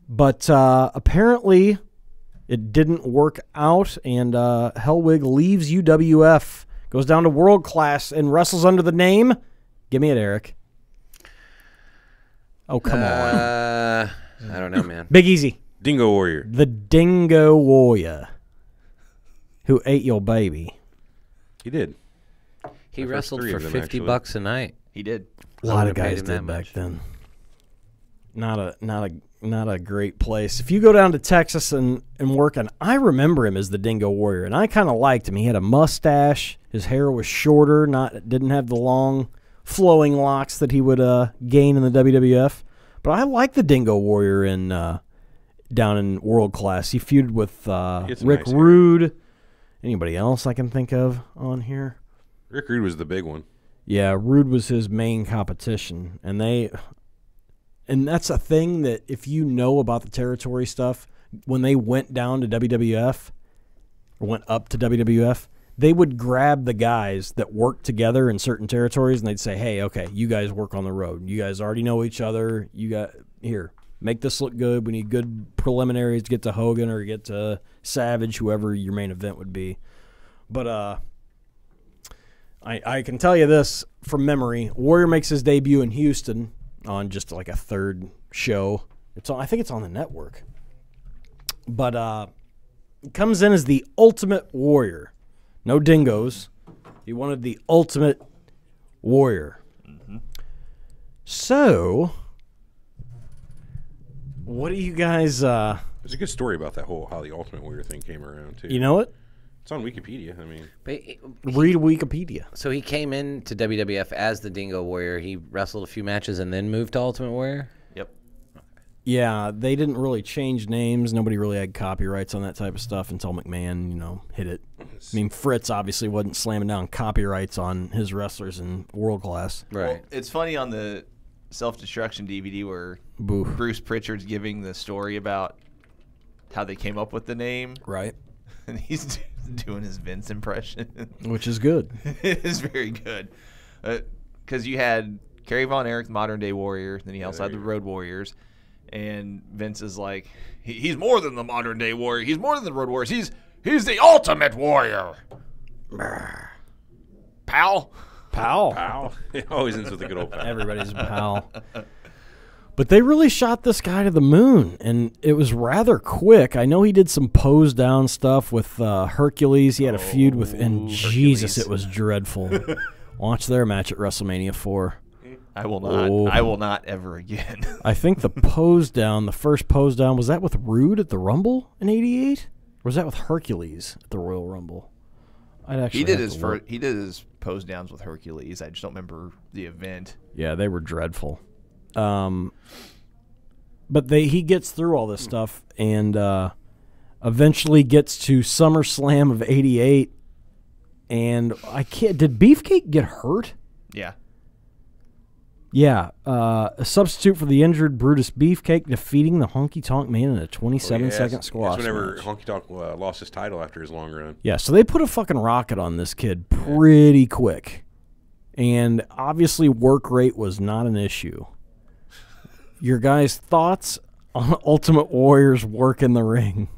But apparently it didn't work out, and Hellwig leaves UWF, goes down to World Class, and wrestles under the name. Give me it, Eric. Oh, come on. I don't know, man. Big Easy. Dingo Warrior. The Dingo Warrior, who ate your baby. He did. He The first wrestled 3 for of them, $50 actually. a night. He did. A lot of would've paid guys him did that back much. then. Not a great place. If you go down to Texas and work, and I remember him as the Dingo Warrior, and I kind of liked him. He had a mustache. His hair was shorter. Didn't have the long flowing locks that he would gain in the WWF. But I like the Dingo Warrior down in World Class. He feuded with had some Rick nice hair. Rude. Anybody else I can think of on here? Rick Rude was the big one. Yeah, Rude was his main competition, and that's a thing that if you know about the territory stuff, when they went down to WWF or went up to WWF, they would grab the guys that worked together in certain territories, and they'd say, "Hey, okay, you guys work on the road. You guys already know each other. You got here, make this look good. We need good preliminaries to get to Hogan or get to Savage, whoever your main event would be." But I can tell you this from memory. Warrior makes his debut in Houston on just like a third show. I think it's on the network. But comes in as the Ultimate Warrior. No dingoes. He wanted the Ultimate Warrior. Mm-hmm. So, what do you guys... There's a good story about that whole how the Ultimate Warrior thing came around, too. You know what? It's on Wikipedia. I mean, read Wikipedia. So he came into WWF as the Dingo Warrior. He wrestled a few matches and then moved to Ultimate Warrior? Yep. Yeah, they didn't really change names. Nobody really had copyrights on that type of stuff until McMahon, hit it. I mean, Fritz obviously wasn't slamming down copyrights on his wrestlers in World Class. Right. Well, it's funny on the Self-Destruction DVD where Bruce Pritchard's giving the story about how they came up with the name. Right. And he's doing his Vince impression. Which is good. It is very good. Because you had Kerry Von Erich, the modern-day Warrior, then you also had the Road Warriors. And Vince is like, he's more than the modern-day Warrior. He's more than the Road Warriors. He's the Ultimate Warrior. Pal. pal. It always ends with a good old pal. Everybody's a pal. But they really shot this guy to the moon, and it was rather quick. I know he did some pose down stuff with Hercules. He had a feud with, and Jesus, it was dreadful. Watch their match at WrestleMania 4. I will not. Oh. I will not ever again. I think the pose down, the first pose down, was that with Rude at the Rumble in '88, or was that with Hercules at the Royal Rumble? I'd actually. He did his pose downs with Hercules. I just don't remember the event. Yeah, they were dreadful. But he gets through all this stuff and eventually gets to SummerSlam of '88. And did Beefcake get hurt? Yeah. Yeah, a substitute for the injured Brutus Beefcake, defeating the Honky Tonk Man in a 27-second squash That's whenever match. Honky Tonk lost his title after his long run. Yeah, so they put a fucking rocket on this kid pretty quick. And obviously work rate was not an issue. Your guys' thoughts on Ultimate Warrior's work in the ring?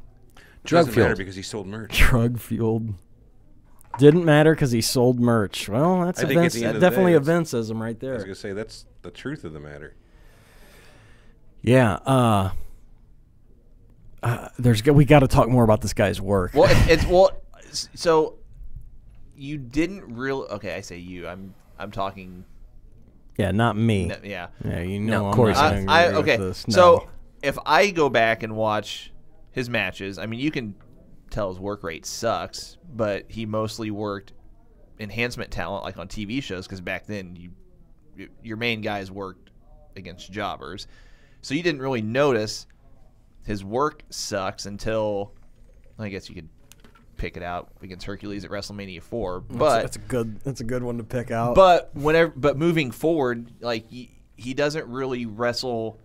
Doesn't matter because he sold merch. Drug-fueled. Didn't matter because he sold merch. Well, that's definitely a Vinceism right there. I was going to say, that's the truth of the matter. Yeah. We got to talk more about this guy's work. Well, so you didn't really. Okay, I say you. I'm talking. Yeah, not me. Yeah. Yeah, No, of course. Okay. This. No. So if I go back and watch his matches, I mean, you can tell his work rate sucks, but he mostly worked enhancement talent, like on TV shows, because back then your main guys worked against jobbers, so you didn't really notice his work sucks until I guess you could pick it out against Hercules at WrestleMania 4. But that's a good one to pick out. But moving forward, like he doesn't really wrestle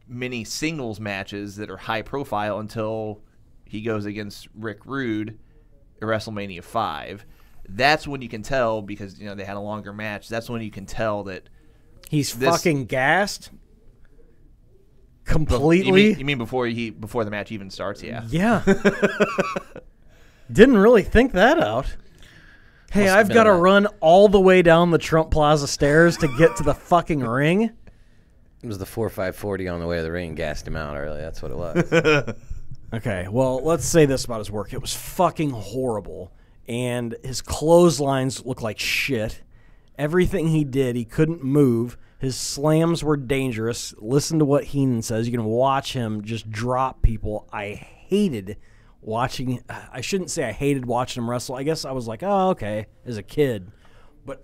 many singles matches that are high profile until he goes against Rick Rude at WrestleMania 5. That's when you can tell, because they had a longer match. That's when you can tell that he's fucking gassed completely. You mean before the match even starts? Yeah. Yeah. Didn't really think that out. Hey, I've got to run all the way down the Trump Plaza stairs to get to the fucking ring. It was the 4.540 on the way to the ring, gassed him out early. That's what it was. Okay, well, let's say this about his work. It was fucking horrible, and his clotheslines look like shit. Everything he did, he couldn't move. His slams were dangerous. Listen to what Heenan says. You can watch him just drop people. I hated watching. I shouldn't say I hated watching him wrestle. I guess I was like, oh, okay, as a kid. But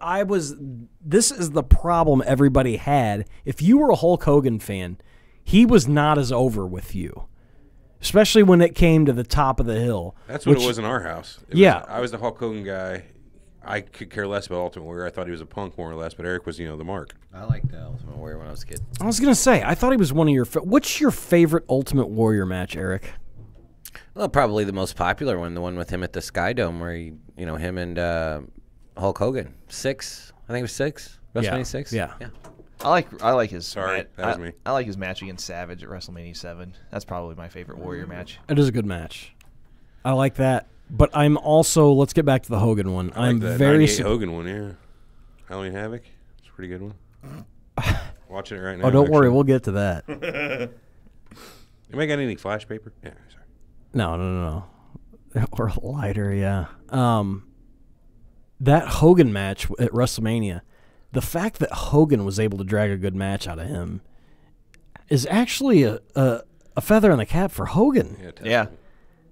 this is the problem everybody had. If you were a Hulk Hogan fan, he was not as over with you. Especially when it came to the top of the hill. That's what it was in our house. I was the Hulk Hogan guy. I could care less about Ultimate Warrior. I thought he was a punk more or less, but Eric was, the mark. I liked the Ultimate Warrior when I was a kid. I was gonna say, I thought he was one of your. What's your favorite Ultimate Warrior match, Eric? Well, probably the most popular one, the one with him at the Sky Dome, where he, him and Hulk Hogan. 6, I think it was 6. WrestleMania 6. Yeah. I like his. Sorry, that was me. I like his match against Savage at WrestleMania 7. That's probably my favorite Warrior match. It is a good match. I like that, but I'm also. Let's get back to the Hogan one. I I'm like the very 98 Hogan one, yeah. Halloween Havoc. It's a pretty good one. Watching it right now. Oh, don't worry, actually. we'll get to that. Anybody got any flash paper? Yeah, sorry. No. Or a lighter, yeah. That Hogan match at WrestleMania, the fact that Hogan was able to drag a good match out of him is actually a feather in the cap for Hogan. Yeah.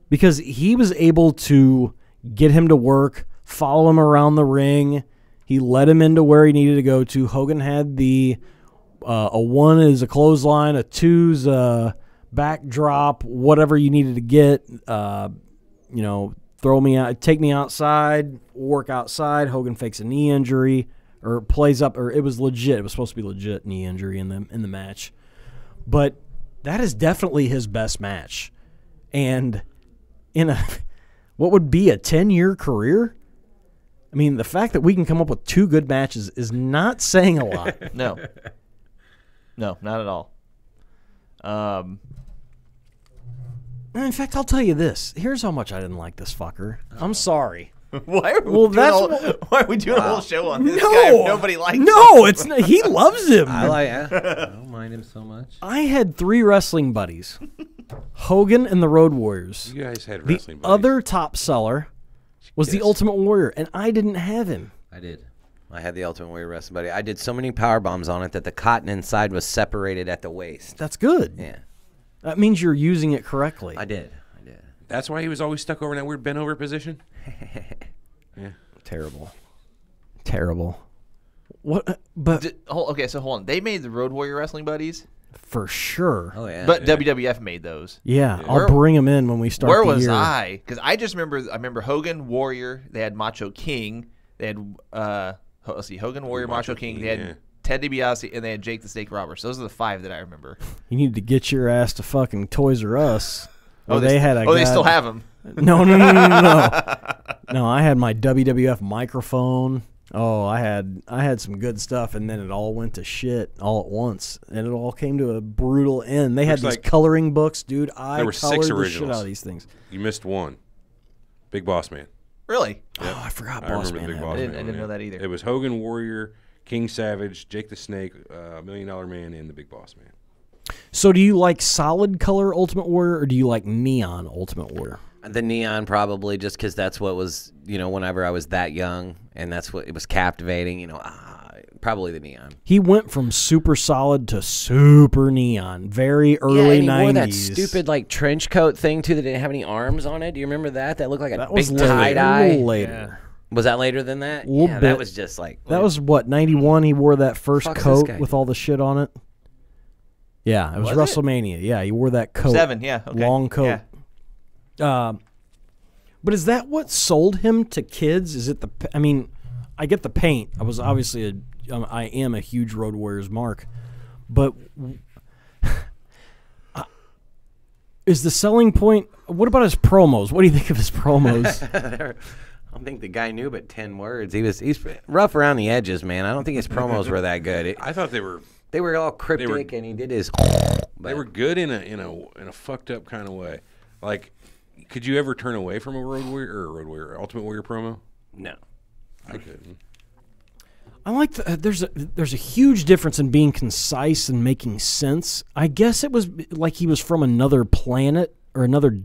Because he was able to get him to work, follow him around the ring. He led him into where he needed to go to. Hogan had the a 1 is a clothesline, a 2's a backdrop, whatever you needed to get. Throw me out, take me outside, work outside. Hogan fakes a knee injury or plays up, or it was legit. It was supposed to be legit knee injury in the match. But that is definitely his best match. And in what would be a 10-year career, I mean, the fact that we can come up with 2 good matches is not saying a lot. No, not at all. In fact, I'll tell you this. Here's how much I didn't like this fucker. I'm sorry. Why are we why are we doing a whole show on this guy if nobody likes him? No, it's not, he loves him. I don't mind him so much. I had 3 wrestling buddies, Hogan and the Road Warriors. You guys had The wrestling buddies. other top seller was the Yes. Ultimate Warrior, and I didn't have him. I did. I had the Ultimate Warrior Wrestling Buddy. I did so many power bombs on it that the cotton inside was separated at the waist. That's good. Yeah. That means you're using it correctly. I did. That's why he was always stuck over in that weird bent over position? Yeah. Terrible. What? But Okay, so hold on. They made the Road Warrior Wrestling Buddies, for sure. Oh, yeah. but WWF made those. Yeah, Where- I'll bring him in when we start Where the was year. I? Because I just remember Hogan, Warrior. They had Macho King. They had let's see, Hogan, Warrior, Macho King. They had yeah. Ted DiBiase, and they had Jake the Snake Roberts. Those are the 5 that I remember. You need to get your ass to fucking Toys R Us. Oh, they had a they guy- still have them. No. No, I had my WWF microphone. Oh, I had some good stuff, and then it all went to shit all at once, and it all came to a brutal end. They had Looks these like coloring books, dude. I there were colored 6 the shit originals. out of these things. You missed one. Big Boss Man. Really? Oh, I forgot I Boss remember Man. the Big had Boss it. I Man. didn't yeah. know that either. It was Hogan, Warrior, King Savage, Jake the Snake, $1 Million Man, and the Big Boss Man. So, do you like solid color Ultimate Warrior, or do you like neon Ultimate Warrior? The neon, probably, just because that's what was, whenever I was that young, and that's what it was captivating. Probably the neon. He went from super solid to super neon, very early and he 90s. wore that stupid trench coat thing too that didn't have any arms on it. Do you remember that? That looked like a That big was later. tie A dye. little later. Was that later than that? Little Yeah, bit. that was just like That was what, 91? He wore that first Fuck's this coat guy with doing? all the shit on it. Yeah, it was Was it? WrestleMania. Yeah, he wore that coat. 7, yeah. Okay. Long coat. Yeah. But is that what sold him to kids? Is it I get the paint. I was obviously I am a huge Road Warriors mark, but is the selling point? What about his promos? What do you think of his promos? I don't think the guy knew but 10 words. He's rough around the edges, man. I don't think his promos were that good. I thought they were All cryptic, and he did his. they were good in a fucked up kind of way. Like, could you ever turn away from a Road Warrior Ultimate Warrior promo? No. I couldn't. I like there's a huge difference in being concise and making sense. I guess it was like he was from another planet or another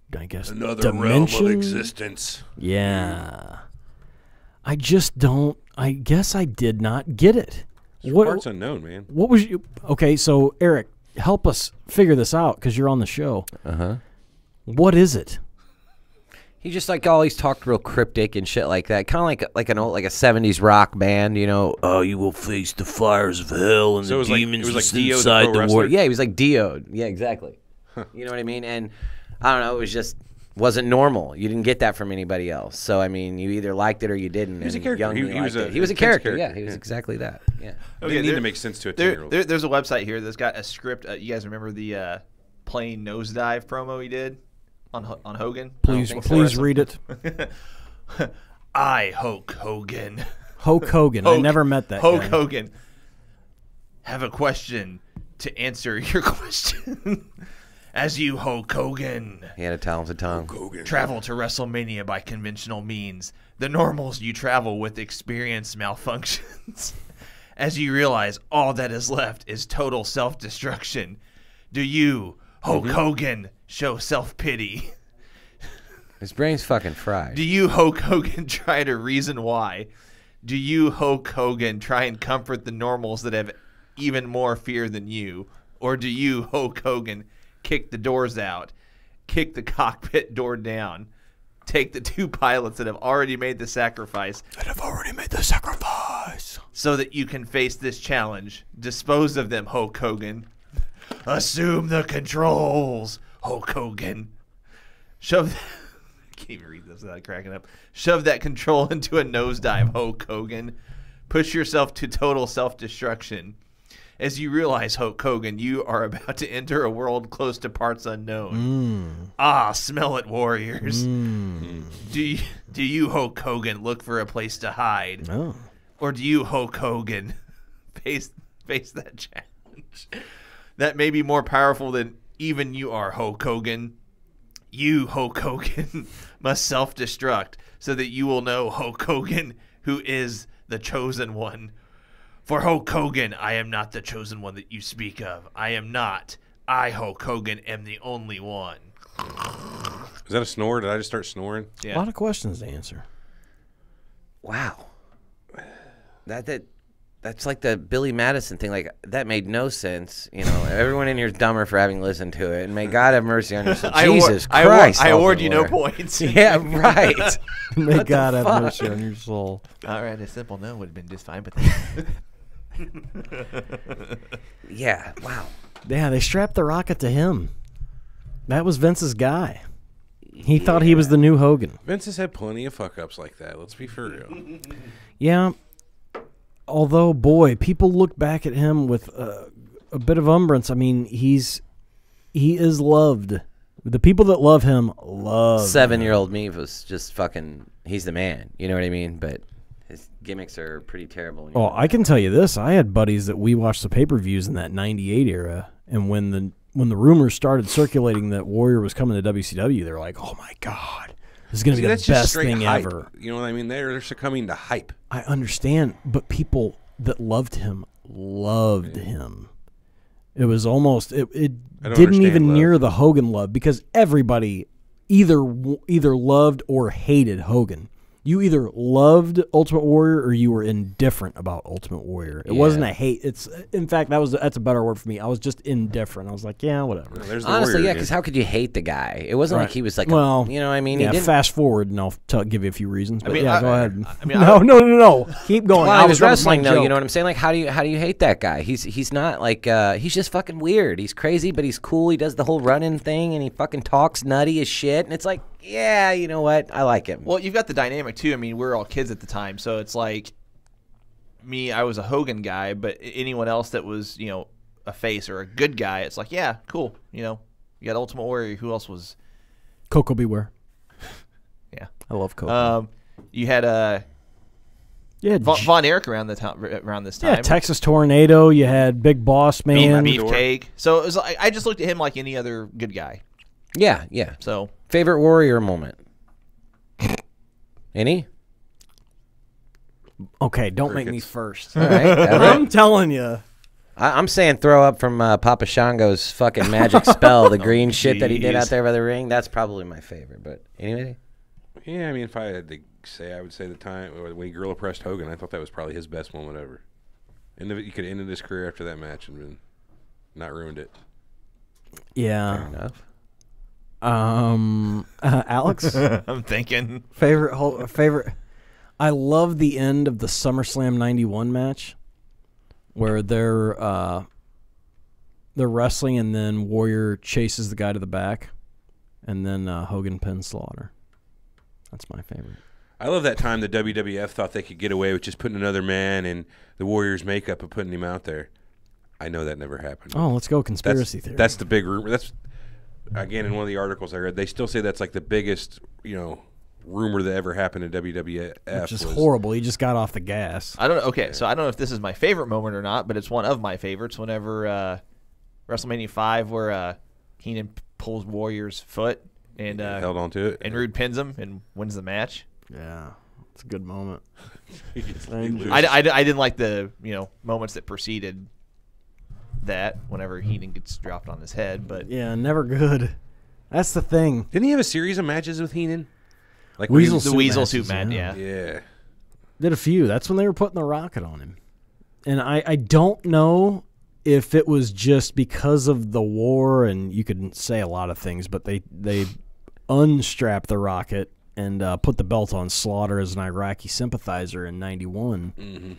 dimension. realm of existence. Yeah. I just don't. I guess I did not get it. Parts unknown, man. What was you? Okay, so Eric, help us figure this out because you're on the show. What is it? He just always talked real cryptic and shit like that. Kind of like a 70s rock band, Oh, you will face the fires of hell and So the it demons was like Dio, the inside pro the war. wrestler? Yeah, he was like Dio. Yeah, exactly. You know what I mean? And I don't know. It was just wasn't normal. You didn't get that from anybody else. So I mean, you either liked it or you didn't. He was a and character. Young He liked was it. a He was a intense character. character. Yeah, he was Yeah. exactly that. Yeah. It didn't need to make sense to a 10-year-old. There's a website here that's got a script. You guys remember the plane nosedive promo he did on Hogan? Please read it. I, Hulk Hogan. Hulk Hogan. I never met that Hulk guy. Hogan. Have a question to answer your question. As you, Hulk Hogan, He had a talented tongue. travel to WrestleMania by conventional means, the normals you travel with experience malfunctions. As you realize all that is left is total self-destruction, do you, Hulk Hogan, show self-pity? His brain's fucking fried. Do you, Hulk Hogan, try to reason why? Do you, Hulk Hogan, try and comfort the normals that have even more fear than you? Or do you, Hulk Hogan, kick the doors out, kick the cockpit door down, take the 2 pilots that have already made the sacrifice, so that you can face this challenge? Dispose of them, Hulk Hogan. Assume the controls, Hulk Hogan. Shove... I can't even read this without cracking up. Shove that control into a nosedive, Hulk Hogan. Push yourself to total self-destruction. As you realize, Hulk Hogan, you are about to enter a world close to parts unknown. Ah, smell it, warriors. Do you, Hulk Hogan, look for a place to hide? Oh. Or do you, Hulk Hogan, face that challenge? That may be more powerful than even you are, Hulk Hogan. You, Hulk Hogan, must self-destruct so that you will know Hulk Hogan, who is the chosen one. For Hulk Hogan, I am not the chosen one that you speak of. I am not. I, Hulk Hogan, am the only one. Is that a snore? Did I just start snoring? A lot of questions to answer. Wow. That's like the Billy Madison thing. Like, that made no sense. You know, everyone in here is dumber for having listened to it. And may God have mercy on your soul. Jesus Christ. I award you no points. Yeah, right. May God have mercy on your soul. All right, a simple no would have been just fine, but Yeah, wow. Yeah, they strapped the rocket to him. That was Vince's guy. He thought he was the new Hogan. Vince has had plenty of fuck-ups like that. Let's be for real. Yeah. Although, boy, people look back at him with a bit of umbrance. I mean, he is loved. The people that love him love 7-year-old me was just fucking, he's the man. You know what I mean? But his gimmicks are pretty terrible. Oh, I can tell you this. I had buddies that we watched the pay-per-views in that 98 era, and when the rumors started circulating that Warrior was coming to WCW, they're like, oh, my God. This is going to be the best thing ever. You know what I mean? They're succumbing to hype. I understand, but people that loved him loved him. It was almost it didn't even near the Hogan love, because everybody either loved or hated Hogan. You either loved Ultimate Warrior or you were indifferent about Ultimate Warrior. It wasn't a hate. It's, in fact, that's a better word for me. I was just indifferent. I was like, yeah, whatever. Honestly, yeah, because how could you hate the guy? It wasn't like he was like, well, you know what I mean? Yeah, He didn't, fast forward and I'll give you a few reasons. But mean, yeah, go ahead. I mean, no. Keep going. Well, I was that wrestling, my though. joke. You know what I'm saying? Like, how do you hate that guy? He's not like he's just fucking weird. He's crazy, but he's cool. He does the whole running thing, and he fucking talks nutty as shit. And it's like, yeah, you know what? I like him. Well, you've got the dynamic too. I mean, we were all kids at the time, so it's like me. I was a Hogan guy, but anyone else that was, you know, a face or a good guy, it's like, yeah, cool. You know, you got Ultimate Warrior. Who else was? Coco Beware. Yeah, I love Coco. You had Von Erich around this time. Yeah, Texas Tornado. You had Big Boss Man. Beefcake. So it was like, I just looked at him like any other good guy. Yeah. So Favorite Warrior moment? Any? Okay, don't make me first. All right. I'm telling you. I'm saying throw up from Papa Shango's fucking magic spell, the green shit that he did out there by the ring. That's probably my favorite. But anybody? Yeah, I mean, if I had to say, I would say the time when he gorilla pressed Hogan. I thought that was probably his best moment ever. And you could have ended his career after that match and been not ruined it. Yeah. Fair enough. Alex? I'm thinking Favorite. I love the end of the SummerSlam 91 match where they're wrestling and then Warrior chases the guy to the back And then Hogan pinned Slaughter. That's my favorite. I love that time the WWF thought they could get away with just putting another man in the Warriors' makeup and putting him out there. I know that never happened. Oh, let's go conspiracy theory. That's the big rumor. That's, again, in one of the articles I read, they still say that's like the biggest, rumor that ever happened in WWF. Which is horrible. He just got off the gas. I don't know. Okay, so I don't know if this is my favorite moment or not, but it's one of my favorites. Whenever WrestleMania 5, where Heenan pulls Warrior's foot and held on to it, and Rude pins him and wins the match. Yeah, it's a good moment. I didn't like the moments that preceded that. Whenever Heenan gets dropped on his head, but yeah, never good. That's the thing. Didn't he have a series of matches with Heenan? Like the Weasel suit match, yeah. Yeah. Did a few. That's when they were putting the rocket on him. And I don't know if it was just because of the war, and you could say a lot of things, but they unstrapped the rocket and put the belt on Slaughter as an Iraqi sympathizer in 91. Mm-hmm.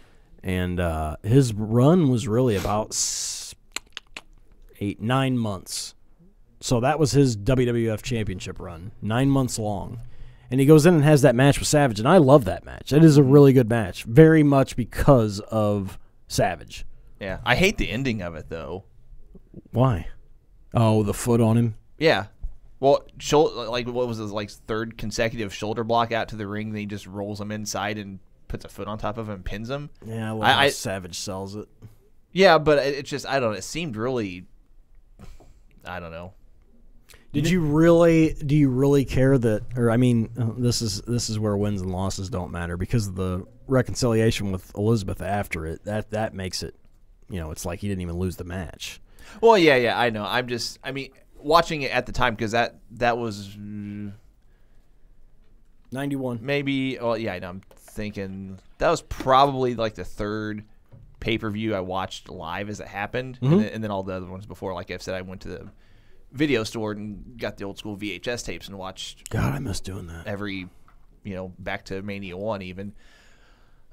And his run was really about 9 months. So that was his WWF Championship run, 9 months long. And he goes in and has that match with Savage, and I love that match. It is a really good match, very much because of Savage. Yeah, I hate the ending of it, though. Why? Oh, the foot on him? Yeah. Well, what was his third consecutive shoulder block out to the ring? Then he just rolls him inside and puts a foot on top of him and pins him. Yeah, I love how Savage sells it. Yeah, but it's just, I don't know. It seemed really, I don't know. Do you really care that, or I mean, this is where wins and losses don't matter, because of the reconciliation with Elizabeth after it. That makes it, it's like he didn't even lose the match. Well, yeah, I know. Watching it at the time, because that was 91. Maybe. Well, yeah, I know. I'm thinking that was probably like the third pay-per-view I watched live as it happened, and then all the other ones before. Like I've said, I went to the video store and got the old school VHS tapes and watched. God, I miss doing that. Every, back to Mania 1 even.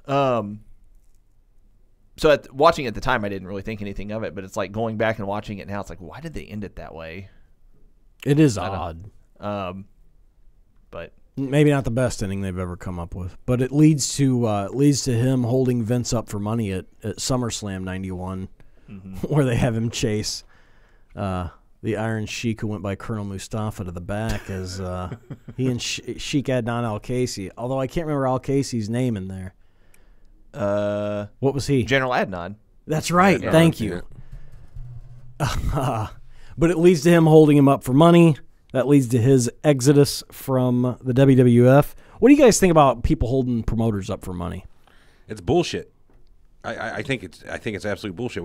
So watching it at the time, I didn't really think anything of it, but it's like going back and watching it now, it's like, why did they end it that way? It is odd. But maybe not the best ending they've ever come up with, but it leads to him holding Vince up for money at SummerSlam 91, where they have him chase the Iron Sheik, who went by Colonel Mustafa, to the back as he and Sheik Adnan Al-Kaisi. Although I can't remember Al-Kaisi's name in there. What was he? General Adnan. That's right. Yeah, thank you. But it leads to him holding him up for money. That leads to his exodus from the WWF. What do you guys think about people holding promoters up for money? It's bullshit. I think it's absolute bullshit.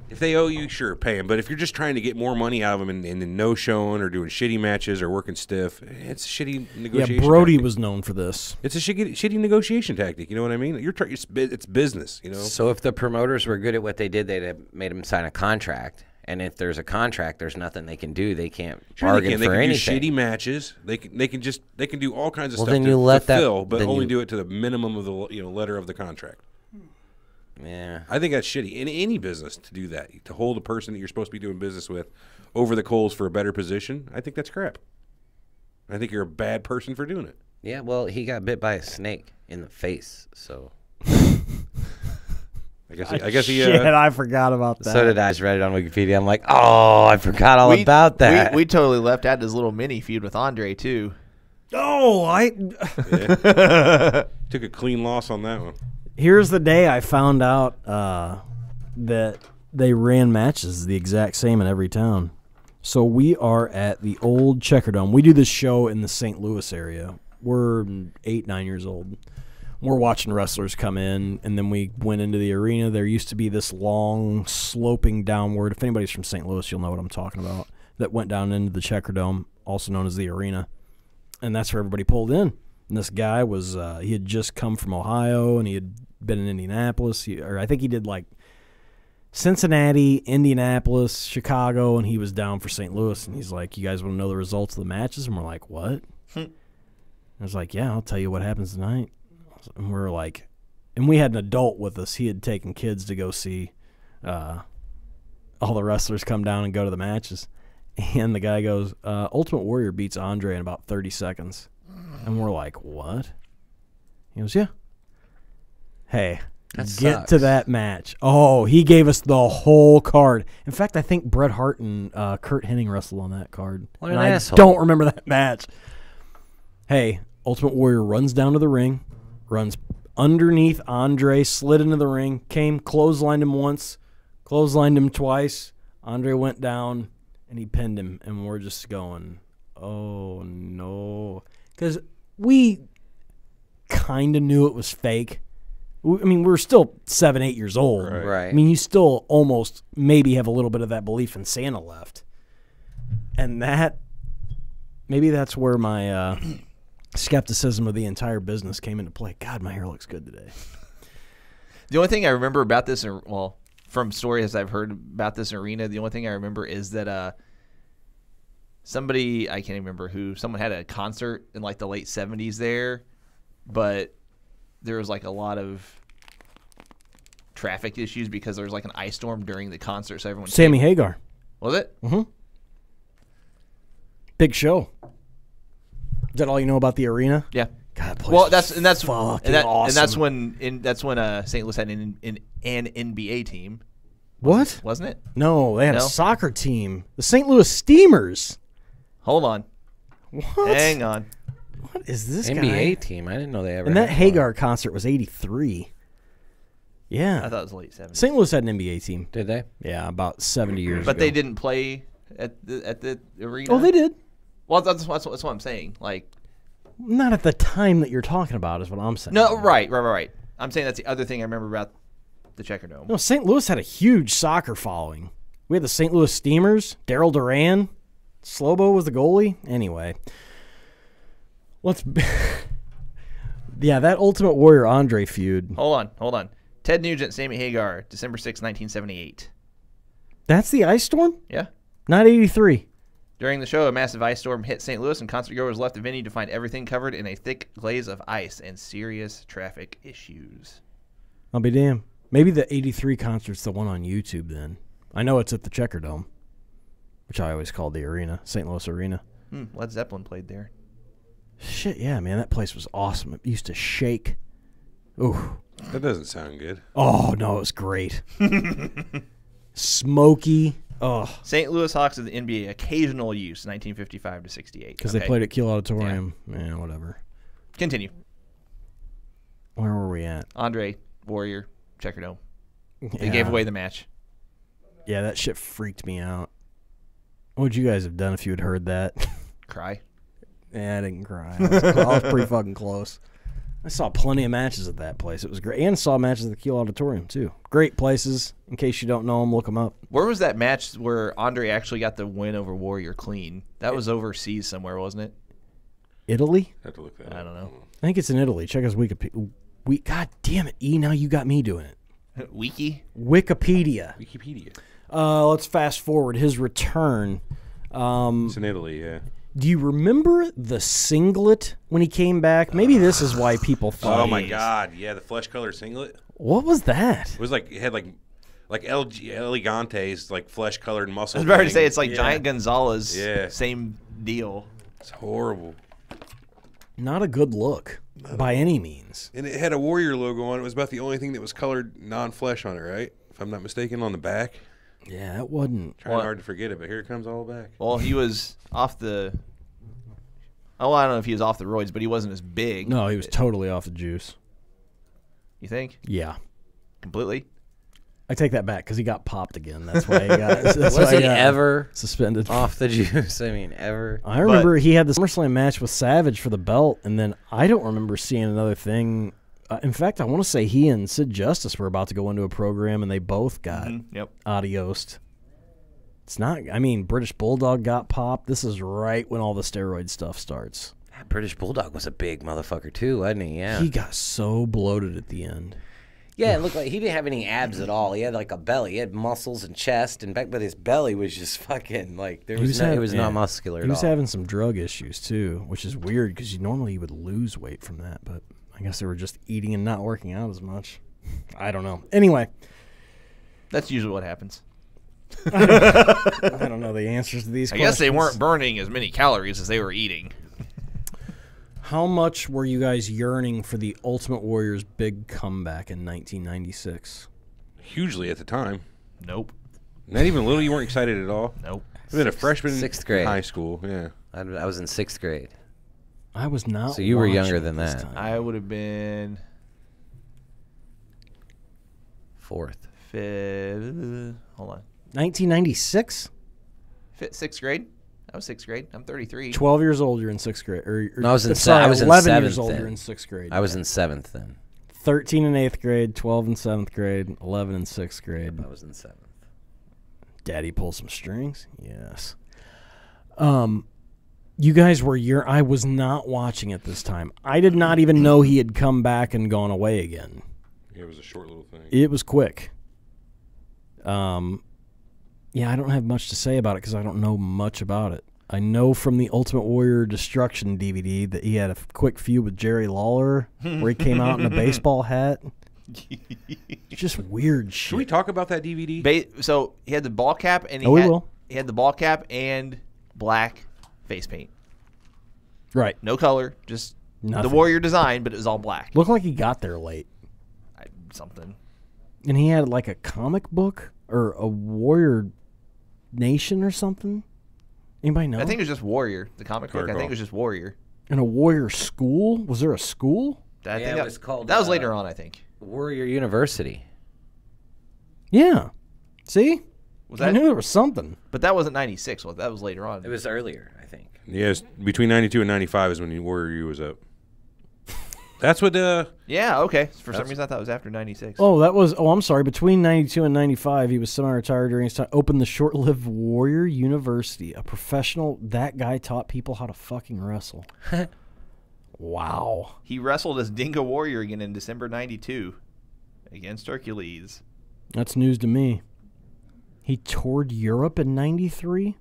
If they owe you, sure, pay them. But if you're just trying to get more money out of them and no showing or doing shitty matches or working stiff, it's a shitty negotiation. Yeah, Brody tactic. Was known for this. It's a shitty negotiation tactic. You know what I mean? It's business. So if the promoters were good at what they did, they'd have made them sign a contract. And if there's a contract, there's nothing they can do. They can't bargain for anything. They can do shitty matches. They can do all kinds of stuff then to you let fulfill, but only do it to the minimum of the letter of the contract. Yeah, I think that's shitty in any business to do that. To hold a person that you're supposed to be doing business with over the coals for a better position, I think that's crap. I think you're a bad person for doing it. Yeah, well, he got bit by a snake in the face, so. I guess he. Shit, I forgot about that. So did I. I just read it on Wikipedia. I'm like, oh, I forgot all about that. We totally left out his little mini feud with Andre too. Oh, took a clean loss on that one. Here's the day I found out that they ran matches the exact same in every town. So we are at the old Checkerdome. We do this show in the St. Louis area. We're 8, 9 years old. We're watching wrestlers come in, and then we went into the arena. There used to be this long, sloping downward. If anybody's from St. Louis, you'll know what I'm talking about. That went down into the Checkerdome, also known as the arena. And that's where everybody pulled in. And this guy was, he had just come from Ohio, and he had been in Indianapolis. Or I think he did like Cincinnati, Indianapolis, Chicago, and he was down for St. Louis. And he's like, you guys want to know the results of the matches? And we're like, what? I was like, yeah, I'll tell you what happens tonight. And we're like, and we had an adult with us. He had taken kids to go see all the wrestlers come down and go to the matches. And the guy goes, Ultimate Warrior beats Andre in about 30 seconds. And we're like, what? He goes, yeah. Hey, That get sucks. to that match. Oh, he gave us the whole card. In fact, I think Bret Hart and Kurt Hennig wrestled on that card. What an And asshole. I don't remember that match. Hey, Ultimate Warrior runs down to the ring, runs underneath Andre, slid into the ring, came, clotheslined him once, clotheslined him twice. Andre went down, and he pinned him. And we're just going, oh, no. Because we kind of knew it was fake. I mean, we're still 7, 8 years old. Right. I mean, you still almost maybe have a little bit of that belief in Santa left. And maybe that's where my skepticism of the entire business came into play. God, my hair looks good today. The only thing I remember about this, well, from stories I've heard about this arena, the only thing I remember is that somebody, I can't even remember who, someone had a concert in like the late 70s there, but there was like a lot of traffic issues because there was like an ice storm during the concert, so everyone Sammy Hagar. Was it? Big show. Is that all you know about the arena? Yeah. God, place Well, was that's fucking and that's awesome. when St. Louis had an NBA team, What? wasn't it? No, they had a No? soccer team. The St. Louis Steamers. Hold on. What? Hang on. What is this NBA guy? team. I didn't know they ever. And that had Hagar concert was 83. Yeah. I thought it was the late 70s. St. Louis had an NBA team. one. Did they? Yeah, about 70 years But ago. they didn't play at the arena. Oh, they did. Well, that's what I'm saying. Like, Not at the time that you're talking about is what I'm saying. no, right. I'm saying that's the other thing I remember about the Checker Dome. No, St. Louis had a huge soccer following. We had the St. Louis Steamers, Daryl Duran, Slobo was the goalie. Anyway, yeah, that Ultimate Warrior Andre feud. Hold on. Ted Nugent, Sammy Hagar, December 6, 1978. That's the ice storm? Yeah. Not 83. During the show, a massive ice storm hit St. Louis, and concert goers left the venue to find everything covered in a thick glaze of ice and serious traffic issues. I'll be damned. Maybe the 83 concert's the one on YouTube then. I know it's at the Checker Dome, which I always called the arena, St. Louis Arena. Led Zeppelin played there. Shit, yeah, man, that place was awesome. It used to shake. Ooh. That doesn't sound good. Oh, no, it was great. Smoky. Oh, St. Louis Hawks of the NBA, occasional use, 1955 to 68. because they played at Kiel Auditorium. Yeah, whatever. Continue. Where were we at? Andre, Warrior, Checker Dome. They gave away the match. Yeah, that shit freaked me out. What would you guys have done if you had heard that? Cry. Yeah, I didn't cry. I was pretty fucking close. I saw plenty of matches at that place. It was great. And saw matches at the Kiel Auditorium, too. Great places. In case you don't know them, look them up. Where was that match where Andre actually got the win over Warrior clean? That was overseas somewhere, wasn't it? Italy? I have to look that up. I don't know. I think it's in Italy. Check his Wikipedia. God damn it, E. Now you got me doing it. Wiki? Wikipedia. Wikipedia. Let's fast forward. His return. It's in Italy, yeah. Do you remember the singlet when he came back? Maybe this is why people thought. Oh my God, yeah, the flesh color singlet. What was that? It was like it had like El Gigante's like flesh colored muscle. I was about to thing. say it's like Yeah. Giant Gonzalez. Yeah. Same deal. It's horrible. Not a good look by any means. And it had a Warrior logo on it. It was about the only thing that was colored non-flesh on it, right? If I'm not mistaken, on the back. Yeah, it wasn't. Trying What? hard to forget it, but here it comes all back. Well, he was off the. Oh, I don't know if he was off the roids, but he wasn't as big. No, he was totally off the juice. You think? Yeah. Completely? I take that back because he got popped again. That's why he got, that's Was why he got ever suspended. off the juice? I mean, ever. I remember he had the SummerSlam match with Savage for the belt, and then I don't remember seeing another thing. In fact, I want to say he and Sid Justice were about to go into a program, and they both got Yep. adiosed. It's not. I mean, British Bulldog got popped. This is right when all the steroid stuff starts. That British Bulldog was a big motherfucker too, wasn't he? Yeah. He got so bloated at the end. Yeah, it looked like he didn't have any abs at all. He had like a belly. He had muscles and chest, and back, but his belly was just fucking like it was not muscular at all. He was having some drug issues too, which is weird because normally you would lose weight from that, but I guess they were just eating and not working out as much. I don't know. Anyway, That's usually what happens. I don't know the answers to these I questions. guess they weren't burning as many calories as they were eating. How much were you guys yearning for the Ultimate Warrior's big comeback in 1996? Hugely at the time. Nope. Not even a little. You weren't excited at all. Nope. I've been a freshman sixth grade. in high school. Yeah. I was in 6th grade. I was not. So you were watching younger it than this that. time. I would have been 4th. Hold on. 1996? 6th grade. I was 6th grade. I'm 33. 12 years old, you're in 6th grade. No, I was in sorry, I was in 11 years 7th old, then. you're in 6th grade. I was in 7th then. 13 in 8th grade, 12 in 7th grade, 11 in 6th grade. I was in 7th. Daddy pull some strings? Yes. You guys were I was not watching it this time. I did not even know he had come back and gone away again. It was a short little thing. It was quick. Yeah, I don't have much to say about it because I don't know much about it. I know from the Ultimate Warrior Destruction DVD that he had a quick feud with Jerry Lawler where he came out in a baseball hat. Just weird shit. Should we talk about that DVD? So he had the ball cap and we will. He had the ball cap and black face paint. Right. No color, just Nothing. the Warrior design, but it was all black. Looked like he got there late. Something. And he had like a comic book or a Warrior Nation or something. Anybody know? I think it was just Warrior. The comic book. I think it was just Warrior. And a Warrior school? Was there a school? I Yeah, think it was called, That was later on, I think. Warrior University. Yeah. See? Was I that? knew there was something. But that wasn't 96. Well, that was later on. It was earlier, I think. Yes, between 92 and 95 is when Warrior U was up. That's what. Yeah. Okay. For some reason, I thought it was after 96. I'm sorry. Between 92 and 95, he was semi-retired during his time. Opened the short-lived Warrior University, a professional. That guy taught people how to fucking wrestle. Wow. He wrestled as Dingo Warrior again in December '92 against Hercules. That's news to me. He toured Europe in 93.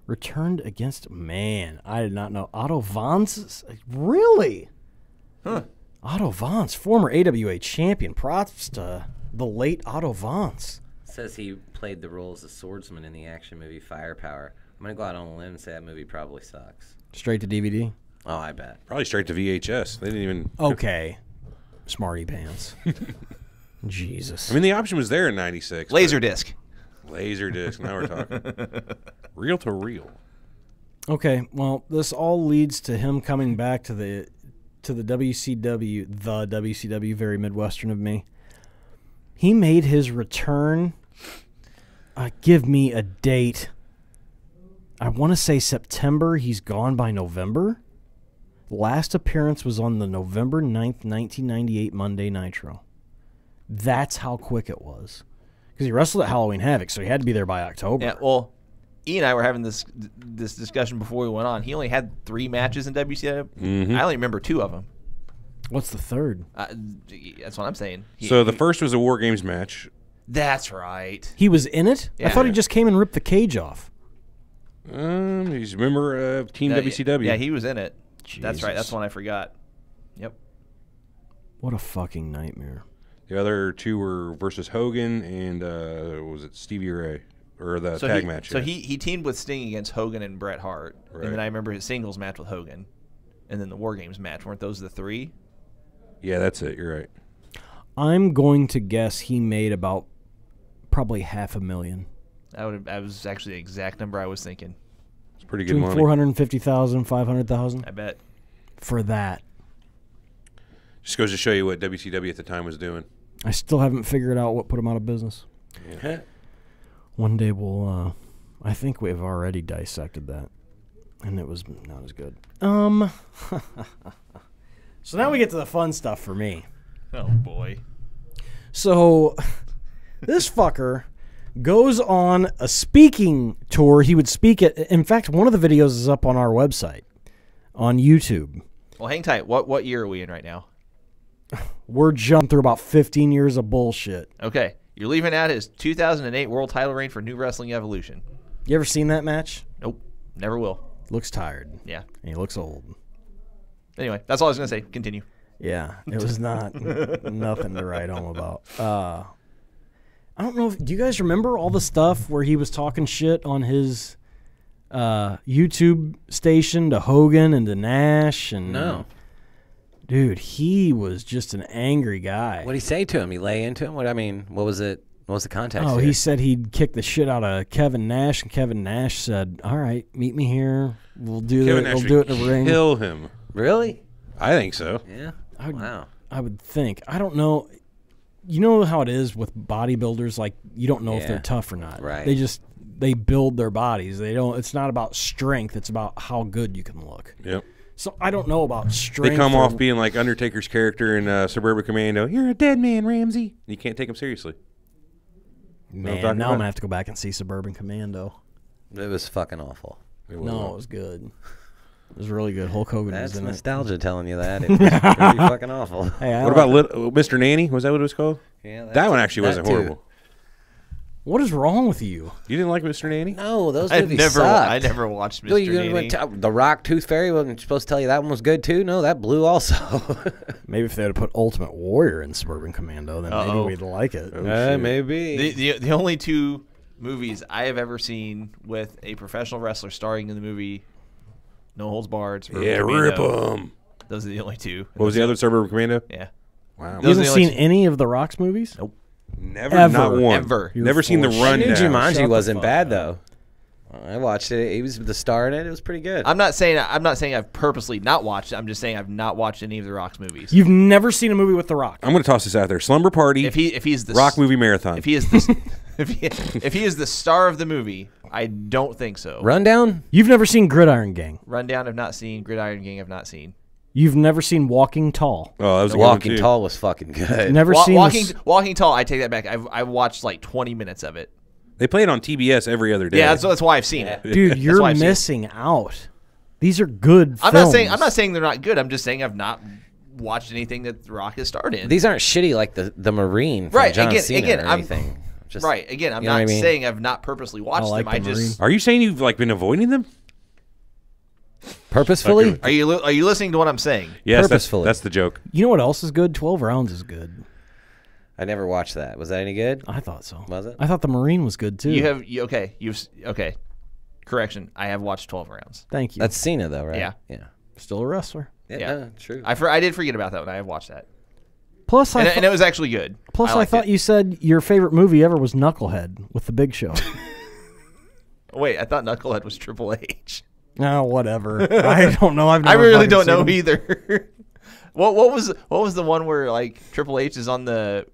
Returned against, man, I did not know. Otto Vance? Really? Huh. Otto Vance, former AWA champion. Props to the late Otto Vance. It says he played the role as a swordsman in the action movie Firepower. I'm going to go out on a limb and say that movie probably sucks. Straight to DVD? Oh, I bet. Probably straight to VHS. They didn't even. Okay. Smarty pants. Jesus. I mean, the option was there in '96. Laserdisc. Laserdisc. Now we're talking. Reel to reel. Okay, well, this all leads to him coming back to the WCW, very Midwestern of me. He made his return. Give me a date. I want to say September. He's gone by November. Last appearance was on the November 9th, 1998 Monday Nitro. That's how quick it was. Because he wrestled at Halloween Havoc, so he had to be there by October. Yeah. Well, E and I were having this discussion before we went on. He only had 3 matches in WCW. Mm-hmm. I only remember 2 of them. What's the third? That's what I'm saying. So the first was a War Games match. That's right. He was in it? I Yeah. thought he just came and ripped the cage off. He's a member of Team WCW. Yeah, he was in it. That's right. Jesus. That's one I forgot. Yep. What a fucking nightmare. The other 2 were versus Hogan and was it Stevie Ray or the tag match? So yeah. he teamed with Sting against Hogan and Bret Hart, Right. and then I remember his singles match with Hogan, and then the War Games match. Weren't those the 3? Yeah, that's it. You're right. I'm going to guess he made about probably $500,000. That was actually the exact number I was thinking. It's pretty good Between money. 450,000, 500,000 I bet. for that. Just goes to show you what WCW at the time was doing. I still haven't figured out what put him out of business. Yeah. One day we'll. I think we've already dissected that, and it was not as good. So now we get to the fun stuff for me. Oh boy. So this fucker goes on a speaking tour. He would speak at. In fact, one of the videos is up on our website, on YouTube. Well, hang tight. What year are we in right now? We're jumping through about 15 years of bullshit. Okay, you're leaving out his 2008 World Title reign for New Wrestling Evolution. You ever seen that match? Nope, never will. Looks tired. Yeah. And he looks old. Anyway, that's all I was gonna say. Continue. Yeah, it was not nothing to write home about. I don't know. Do you guys remember all the stuff where he was talking shit on his YouTube station to Hogan and to Nash? And No. Dude, he was just an angry guy. What did he say to him? He lay into him? What was it? What was the context? Oh, here? he said he'd kick the shit out of Kevin Nash, and Kevin Nash said, "All right, meet me here. We'll do Kevin it. Nash We'll do it in the would ring." kill him. Really? I think so. Yeah. Wow. I would think. I don't know. You know how it is with bodybuilders? Like, you don't know if they're tough or not. Right. They build their bodies. They don't. It's not about strength. It's about how good you can look. Yep. So I don't know about strength. They come off being like Undertaker's character in Suburban Commando. You're a dead man, Ramsey. You can't take him seriously. Man, now I'm going to have to go back and see Suburban Commando. It was fucking awful. It was good. It was really good. Hulk Hogan That's was in nostalgia telling you that. It was pretty fucking awful. Hey, what about Mr. Nanny? Was that what it was called? Yeah, that one actually wasn't horrible. What is wrong with you? You didn't like Mr. Nanny? No, those movies sucked. I never watched Mr. Nanny. The Rock Tooth Fairy wasn't supposed to tell you that one was good too? No, that blew also. Maybe if they would have put Ultimate Warrior in Suburban Commando, then maybe we'd like it. Maybe. The only two movies I have ever seen with a professional wrestler starring in the movie No Holds Barred. Suburban rip Commando. them. Those are the only two. What was the other Suburban Commando? Yeah. Wow. You haven't seen any of the Rock's movies? Nope. Never, Ever. not one. Ever. Never seen the I I knew rundown. Jumanji Shut wasn't the fuck bad up. though. I watched it. He was the star in it. It was pretty good. I'm not saying I've purposely not watched it. I'm just saying I've not watched any of the Rock's movies. You've never seen a movie with The Rock? I'm going to toss this out there. Slumber Party. If he's the Rock movie marathon. If he is the if he is the star of the movie, I don't think so. Rundown? You've never seen Gridiron Gang? Rundown I've not seen. Gridiron Gang I've not seen. You've never seen Walking Tall? Oh, that was a good one, Walking too. Tall was fucking good. Never seen Walking Tall. I take that back. I've watched like 20 minutes of it. They play it on TBS every other day. Yeah, that's why I've seen it. Dude, That's you're why I've seen it. missing out. These are good I'm films. not saying they're not good. I'm just saying I've not watched anything that The Rock has starred in. These aren't shitty like the Marine from Right, John again- Cena again, or I'm- anything. Just, Right. Again, I'm you know what not I mean? saying I've not purposely watched like them. I the just Are you saying you've like been avoiding them? Purposefully? are you listening to what I'm saying? Yes, Purposefully. that's the joke. You know what else is good? 12 Rounds is good. I never watched that. Was that any good? I thought so. Was it? I thought The Marine was good, too. Okay. Correction. I have watched 12 rounds. Thank you. That's Cena though, right? Yeah. Yeah. Still a wrestler. Yeah, Yeah. no, true. I did forget about that one. I have watched that, Plus, and it was actually good. I liked thought it. you said your favorite movie ever was Knucklehead with The Big Show. Wait, I thought Knucklehead was Triple H. No, whatever. I don't know. I really don't know either. what was the one where like Triple H is on the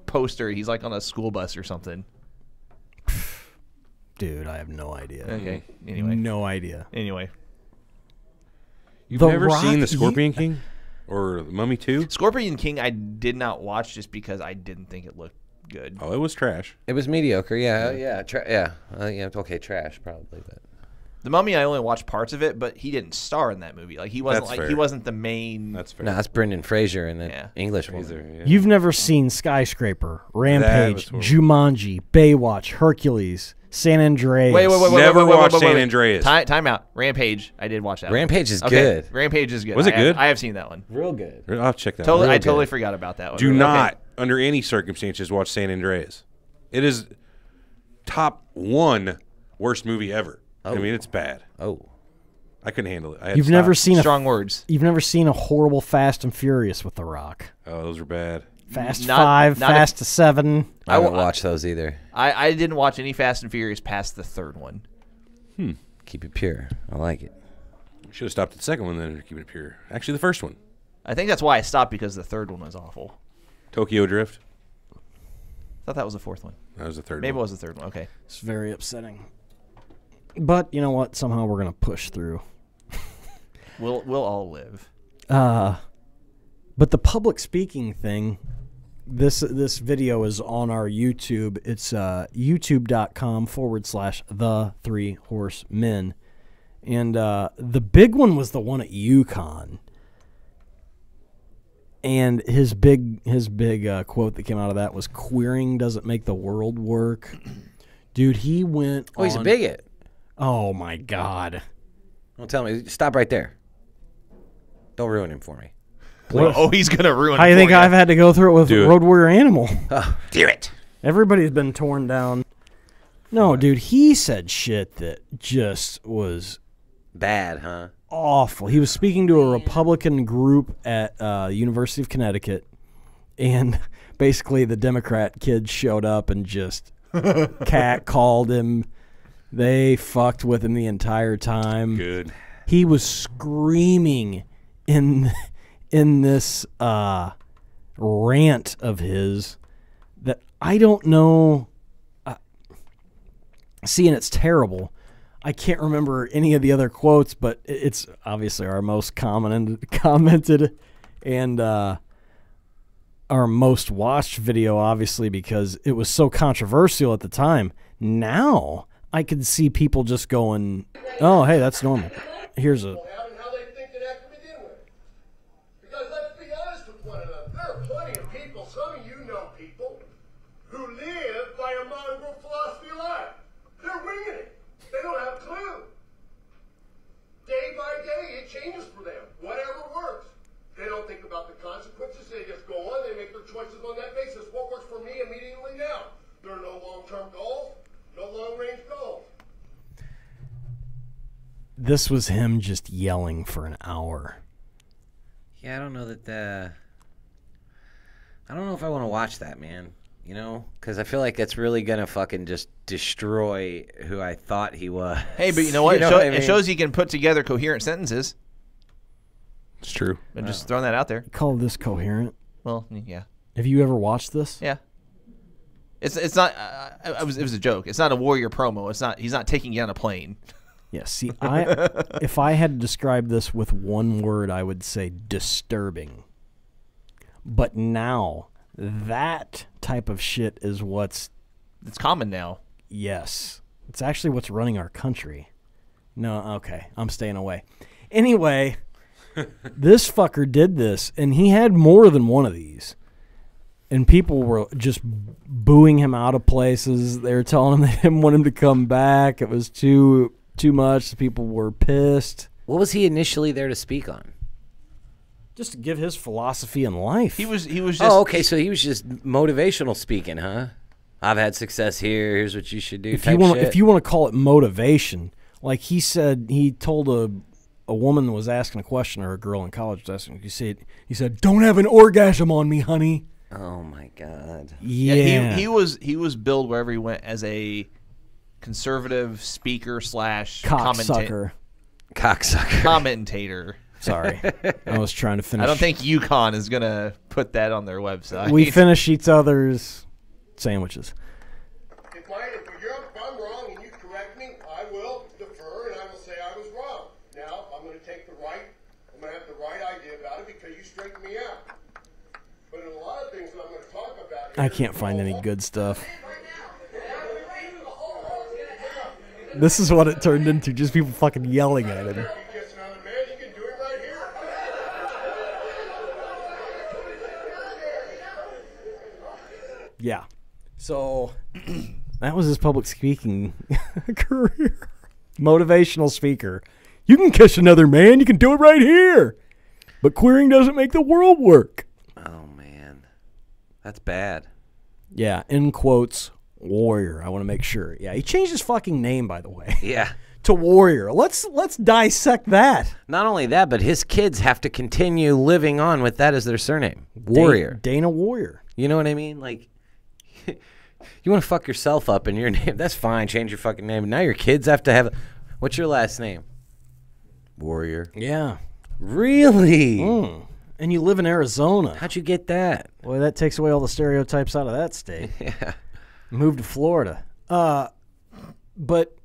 poster? He's like on a school bus or something. Dude, I have no idea. Okay. Anyway. No idea. Anyway. You've The never Rock- seen The Scorpion King? Or Mummy 2? Scorpion King I did not watch just because I didn't think it looked good. Oh, it was trash. It was mediocre. Yeah. Okay, trash probably, but The Mummy I only watched parts of it, but he didn't star in that movie. Like he wasn't That's he fair. wasn't the main. That's fair. no, that's Brendan Fraser and the Yeah. English Fraser, one. yeah. You've never seen Skyscraper, Rampage, was horrible. Jumanji, Baywatch, Hercules, San Andreas. Wait. Never watched San Andreas. Time out. Rampage. I did watch that. Rampage is one. good. Rampage is good. Was it good? I have seen that one. Real good. I'll have to check that Totally, out. I totally forgot about that one. Do Okay. not, under any circumstances, watch San Andreas. It is top 1 worst movie ever. I mean, it's bad. Oh. I couldn't handle it. I had You've to never stop. seen Strong words. You've never seen a horrible Fast and Furious with The Rock. Oh, those were bad. Fast Not- 5, not Fast to 7. I haven't watched those either. I didn't watch any Fast and Furious past the third one. Keep it pure. I like it. Should have stopped at the second one then to keep it pure. Actually, the first one. I think that's why I stopped because the third one was awful. Tokyo Drift. I thought that was the fourth one. That was the third Maybe it one. was the third one. Okay. It's very upsetting. But you know what? Somehow we're going to push through. We'll all live. But the public speaking thing, this video is on our YouTube. It's youtube.com/the Three Horsemen. And the big one was the one at UConn. And his big quote that came out of that was, "Queering doesn't make the world work." Dude, he went Oh, he's a on- bigot. Oh, my God. Don't tell me. Stop right there. Don't ruin him for me. please. Oh, he's gonna ruin. How it you think for I've had to go through it with Do it. Road Warrior Animal? Do it. Everybody's been torn down. No, dude, he said shit that just was Bad, huh? awful. He was speaking to a Republican group at University of Connecticut, and basically the Democrat kids showed up and just catcalled him. They fucked with him the entire time. Good. He was screaming in this rant of his that I don't know. See, and it's terrible. I can't remember any of the other quotes, but it's obviously our most commented and our most watched video, obviously, because it was so controversial at the time. Now I could see people just going, "Oh, hey, that's normal." Here's a. And how they think it had to begin with. Because let's be honest with one another. There are plenty of people, some of you know people, who live by a mongrel philosophy of life. They're winging it. They don't have a clue. Day by day, it changes for them. Whatever works. They don't think about the consequences. They just go on. They make their choices on that basis. What works for me immediately now? There are no long-term goals, no long-range goals. This was him just yelling for an hour. Yeah, I don't know that. I don't know if I want to watch that, man. You know, because I feel like it's really gonna fucking just destroy who I thought he was. Hey, but you know what? what I mean? It shows he can put together coherent sentences. It's true. I'm just throwing that out there. Call this coherent. Well, yeah, Have you ever watched this? yeah. It's not. It was a joke. It's not a Warrior promo. It's not. He's not taking you on a plane. Yeah, see, if I had to describe this with one word, I would say disturbing. But now, that type of shit is what's, It's common now. yes, it's actually what's running our country. No, okay, I'm staying away. Anyway, this fucker did this, and he had more than one of these. And people were just booing him out of places. They were telling him they didn't want him to come back. It was too much. People were pissed. What was he initially there to speak on? Just to give his philosophy in life. He was just. Oh, okay. So he was just motivational speaking, huh? I've had success here. Here's what you should do. If type shit. you want to call it motivation, like he said, he told a woman that was asking a question, or a girl in college was asking. He said, "Don't have an orgasm on me, honey." Oh my God. Yeah, he was billed wherever he went as a conservative speaker / cocksucker. commentator. Sorry, I was trying to finish. I don't think UConn is gonna put that on their website. we finish each other's sandwiches. If I'm wrong and you correct me, I will defer and I will say I was wrong. Now, I'm going to have the right idea about it because you straightened me out. But in a lot of things that I'm going to talk about here, I can't find any good stuff. This is what it turned into, just people fucking yelling at him. You kiss another man, you can do it right here. Yeah. So that was his public speaking career. Motivational speaker. You can kiss another man, you can do it right here. But queering doesn't make the world work. Oh man, that's bad. Yeah, in quotes, warrior. I want to make sure. Yeah, he changed his fucking name, by the way, Yeah. to Warrior. Let's dissect that. Not only that, but his kids have to continue living on with that as their surname, Warrior. Dana Warrior. You know what I mean? Like, you want to fuck yourself up in your name? That's fine. Change your fucking name. Now your kids have to have. What's your last name? Warrior. Yeah. Really? And you live in Arizona. How'd you get that? Boy, that takes away all the stereotypes out of that state. Yeah. Moved to Florida. But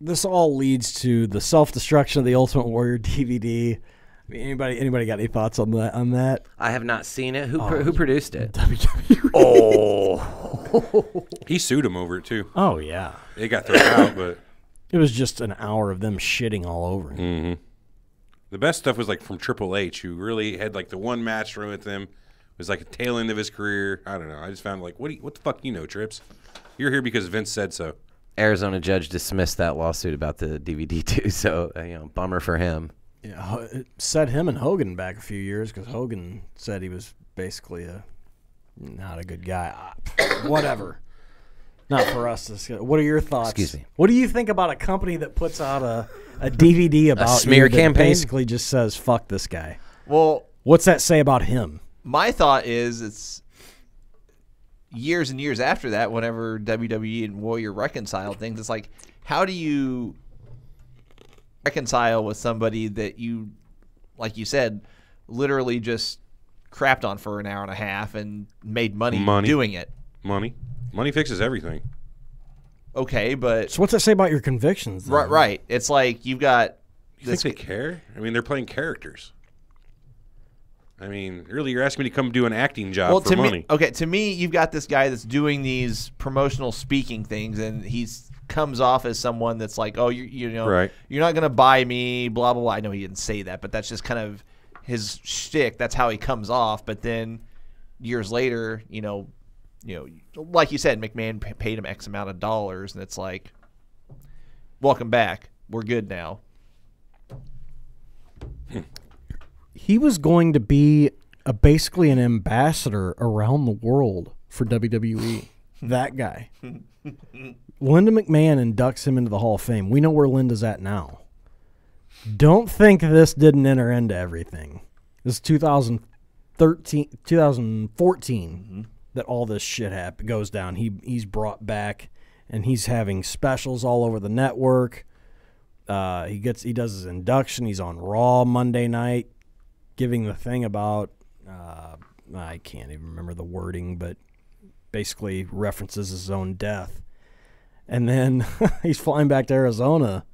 this all leads to the self-destruction of the Ultimate Warrior DVD. I mean, anybody got any thoughts on that? I have not seen it. Who produced it? WWE. Oh. He sued him over it too. Oh, yeah. It got thrown out, but It was just an hour of them shitting all over him. the best stuff was like from Triple H, who really had like the one match run with him. It was like a tail end of his career. I don't know. I just found like, what the fuck you know, Trips? You're here because Vince said so. Arizona judge dismissed that lawsuit about the DVD too, so bummer for him. Yeah, it set him and Hogan back a few years because Hogan said he was basically not a good guy. Whatever. Not for us. What are your thoughts? Excuse me. What do you think about a company that puts out a DVD about smear you that campaign? basically just says, fuck this guy? Well, What's that say about him? my thought is it's years and years after that, whenever WWE and Warrior reconciled things, it's like, how do you reconcile with somebody that you, like you said, literally just crapped on for an hour and a half and made money. doing it? Money fixes everything. Okay, but So what's that say about your convictions? Then? right. It's like you've got You think they care? I mean, they're playing characters. I mean, really, you're asking me to come do an acting job for money. To me, you've got this guy that's doing these promotional speaking things, and he's comes off as someone that's like, oh, you know, Right. you're not going to buy me, blah, blah, blah. I know he didn't say that, but that's just kind of his shtick. That's how he comes off. But then years later, you know, like you said, McMahon paid him X amount of dollars, and it's like, welcome back. We're good now. He was going to be basically an ambassador around the world for WWE. That guy. Linda McMahon inducts him into the Hall of Fame. We know where Linda's at now. Don't think this didn't enter into everything. This is 2014 that all this shit goes down. He's brought back, and he's having specials all over the network. He does his induction. He's on Raw Monday night, giving the thing about I can't even remember the wording, but basically references his own death. And then he's flying back to Arizona,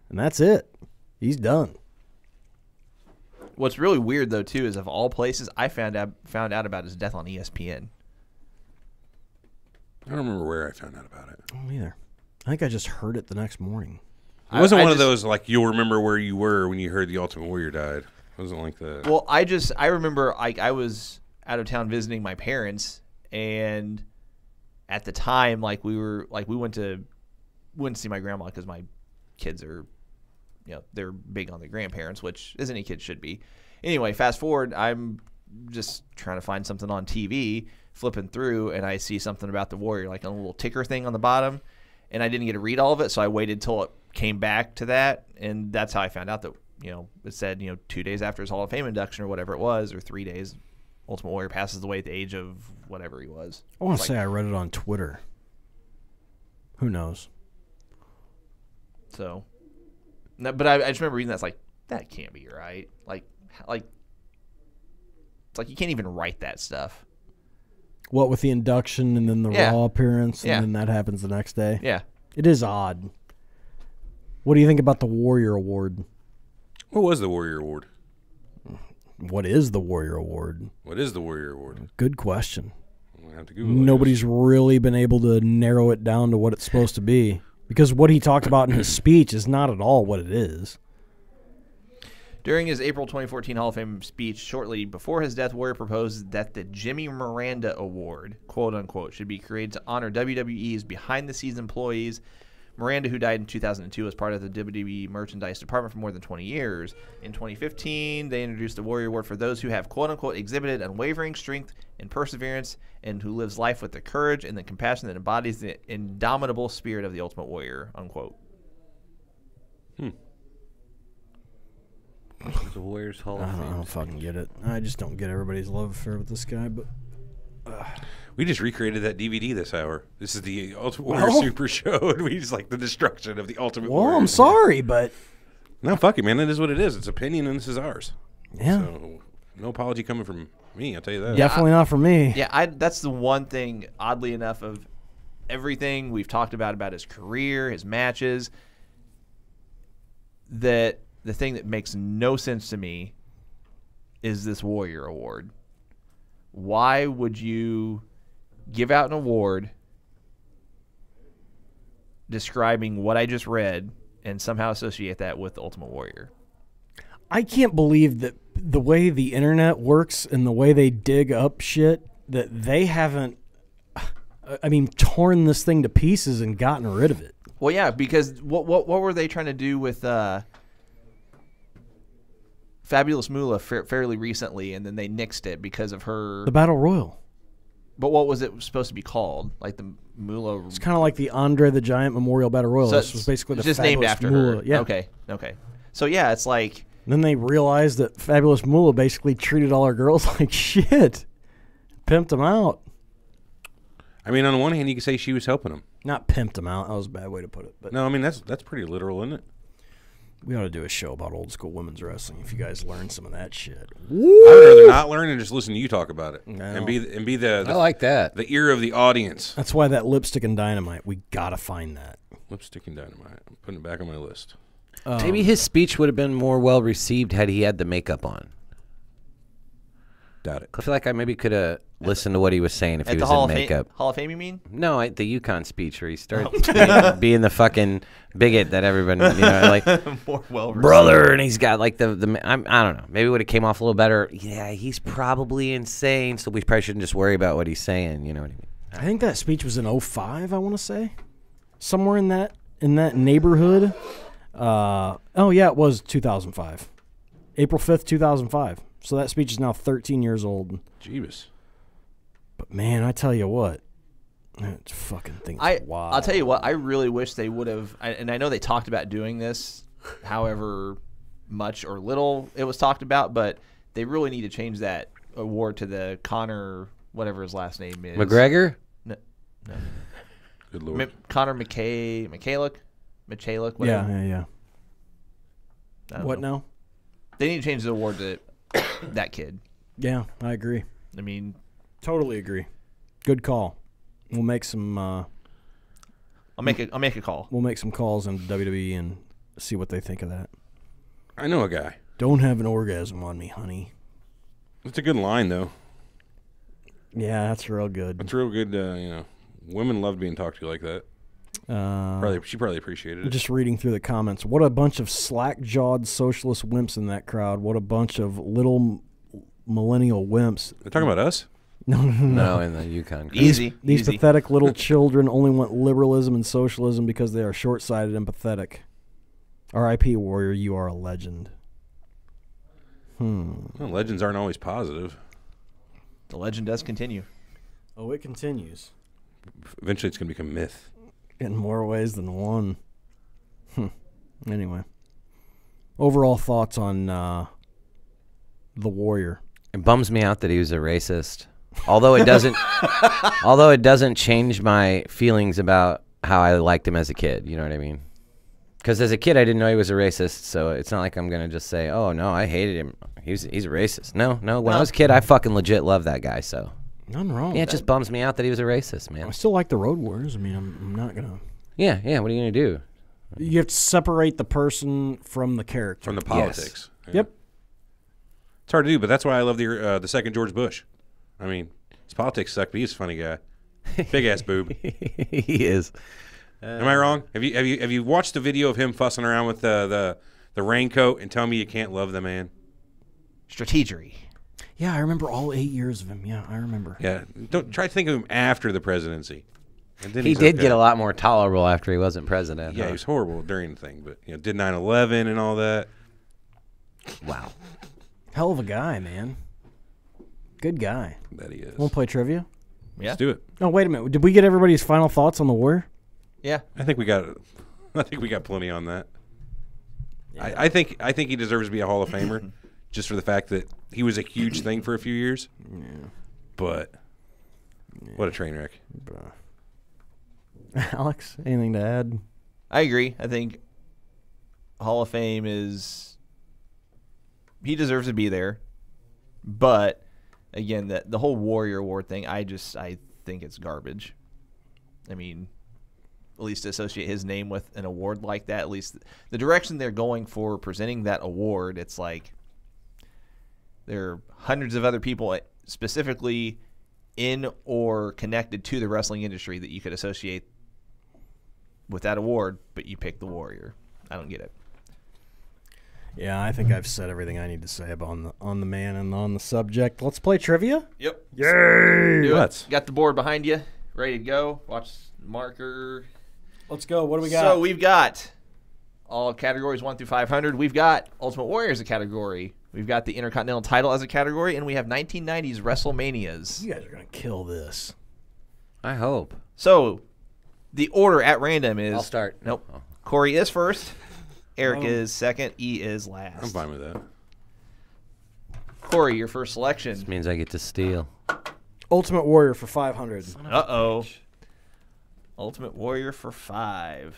and that's it. He's done. What's really weird, though, too, is of all places, I found out about his death on ESPN. I don't remember where I found out about it. Oh, either. I think I just heard it the next morning. It wasn't one of those, like, you'll remember where you were when you heard the Ultimate Warrior died. It wasn't like that. Well, I remember I was out of town visiting my parents, and at the time, like, we went to see my grandma because my kids are, they're big on the grandparents, which as any kid should be. Anyway, fast forward, I'm just trying to find something on TV, flipping through, and I see something about the Warrior, like a little ticker thing on the bottom, and I didn't get to read all of it, so I waited till it came back to that, and that's how I found out that, it said, 2 days after his Hall of Fame induction or whatever it was, or 3 days, Ultimate Warrior passes away at the age of whatever he was. I want to say I read it on Twitter. Who knows? So, no, but I just remember reading that. It's like, that can't be right. Like it's like you can't even write that stuff. What with the induction and then the Raw appearance, and then that happens the next day? Yeah. It is odd. What do you think about the Warrior Award? What was the Warrior Award? What is the Warrior Award? What is the Warrior Award? Good question. I'll have to Google it. Nobody's really been able to narrow it down to what it's supposed to be. Because what he talked about in his speech is not at all what it is. During his April 2014 Hall of Fame speech, shortly before his death, Warrior proposed that the Jimmy Miranda Award, quote unquote, should be created to honor WWE's behind-the-scenes employees. Miranda, who died in 2002, was part of the WWE merchandise department for more than 20 years. In 2015, they introduced the Warrior Award for those who have, quote unquote, exhibited unwavering strength and perseverance, and who lives life with the courage and the compassion that embodies the indomitable spirit of the Ultimate Warrior, unquote. The Warriors Hall I of Fame. don't fucking get it. I just don't get everybody's love affair with this guy, but We just recreated that DVD this hour. This is the Ultimate Warrior Super Show, and we just like the destruction of the Ultimate Warrior. I'm sorry, but No, fuck it, man. It is what it is. It's opinion, and this is ours. yeah, So, no apology coming from me, I'll tell you that. definitely not for me. Yeah, that's the one thing, oddly enough, of everything we've talked about his career, his matches, that the thing that makes no sense to me is this Warrior Award. Why would you give out an award describing what I just read and somehow associate that with the Ultimate Warrior? I can't believe that the way the internet works and the way they dig up shit, that they haven't, torn this thing to pieces and gotten rid of it. Well, yeah, because what were they trying to do with Fabulous Moolah fairly recently, and then they nixed it because of her. The Battle Royal. But what was it supposed to be called? Like the Moolah. It's kind of like the Andre the Giant Memorial Battle Royal. So This was basically the just named Fabulous after Moolah. her. Yeah. Okay. So yeah, it's like. Then they realized that Fabulous Moolah basically treated all our girls like shit. Pimped them out. I mean, on the one hand, you could say she was helping him. Not pimped them out. That was a bad way to put it. But No, I mean that's pretty literal, isn't it? we ought to do a show about old school women's wrestling if you guys learn some of that shit. I'd rather not learn and just listen to you talk about it, No. and be the I like that. the ear of the audience. That's why that Lipstick and Dynamite, we got to find that. Lipstick and Dynamite. I'm putting it back on my list. Maybe his speech would have been more well received had he had the makeup on. Doubt it. I feel like I maybe could have listened to what he was saying if he At the was Hall in of Fame, makeup. Hall of Fame, you mean? No, the Yukon speech where he started being the fucking bigot that everyone, like, More well brother, and he's got like the I don't know. Maybe it would have came off a little better. Yeah, he's probably insane, so we probably shouldn't just worry about what he's saying. You know what I mean? I think that speech was in 05, I want to say. Somewhere in that neighborhood. Oh, yeah, it was 2005. April 5th, 2005. So that speech is now 13 years old. Jeebus. But, man, I tell you what. That fucking thing's wild. I'll tell you what, I really wish they would have, and I know they talked about doing this, however much or little it was talked about, but they really need to change that award to the Connor, whatever his last name is. McGregor? No. Good lord. Connor Michalik, whatever. Yeah. I don't What know. now? They need to change the award to that kid. Yeah, I agree. I mean, Totally agree. Good call. We'll make some. I'll make a call. We'll make some calls in WWE and see what they think of that. I know a guy. Don't have an orgasm on me, honey. It's a good line though. Yeah, that's real good. It's real good. Women love being talked to like that. She probably appreciated it. Just reading through the comments. What a bunch of slack-jawed socialist wimps in that crowd. What a bunch of little millennial wimps. They're talking about us. No, in the Yukon. Easy. These easy. pathetic little children only want liberalism and socialism because they are short-sighted and pathetic. R.I.P. Warrior, you are a legend. Well, legends aren't always positive. The legend does continue. Oh, it continues. Eventually, it's going to become myth. In more ways than one. Anyway. Overall thoughts on the Warrior. It bums me out that he was a racist. Although it doesn't change my feelings about how I liked him as a kid. You know what I mean? Because as a kid, I didn't know he was a racist, so it's not like I'm going to just say, oh, no, I hated him. He's a racist. No. When I was a kid, I fucking legit loved that guy, so. Nothing wrong Yeah, with it just bums me out that he was a racist, I man. still like the Road Warriors. I mean, I'm not going to... Yeah, what are you going to do? You have to separate the person from the character. From the politics. Yeah. Yep. It's hard to do, but that's why I love the second George Bush. I mean, his politics suck, but he's a funny guy. Big ass boob. He is. Am I wrong? Have you watched the video of him fussing around with the raincoat and tell me you can't love the man? Strategery. Yeah, I remember all 8 years of him. Yeah, I remember. Yeah. Don't try to think of him after the presidency. And then He he's did okay. get a lot more tolerable after he wasn't president. Yeah, huh? he was horrible during the thing, but did 9/11 and all that. Wow. Hell of a guy, man. Good guy. That he is. Want to play trivia? Yeah. Let's do it. Oh, wait a minute. Did we get everybody's final thoughts on the Warrior? Yeah. I think we got plenty on that. Yeah. I think he deserves to be a Hall of Famer, just for the fact that he was a huge thing for a few years. Yeah. But what a train wreck. Alex, anything to add? I agree. I think Hall of Fame he deserves to be there. But again, the whole Warrior Award thing, I think it's garbage. I mean, at least to associate his name with an award like that, at least the direction they're going for presenting that award, it's like there are hundreds of other people specifically in or connected to the wrestling industry that you could associate with that award, but you pick the Warrior. I don't get it. Yeah, I think I've said everything I need to say about on the man and on the subject. Let's play trivia. Yep. Yay! Do Let's. it. Got the board behind you, ready to go. Watch marker. Let's go. What do we got? So we've got all categories 1 through 500. We've got Ultimate Warrior as a category. We've got the Intercontinental title as a category, and we have 1990s WrestleManias. You guys are going to kill this. I hope. So, the order at random is... I'll start. Nope. Oh. Corey is first. Eric is second. E is last. I'm fine with that. Corey, your first selection. This means I get to steal. Ultimate Warrior for 500. Uh-oh. Ultimate Warrior for 5.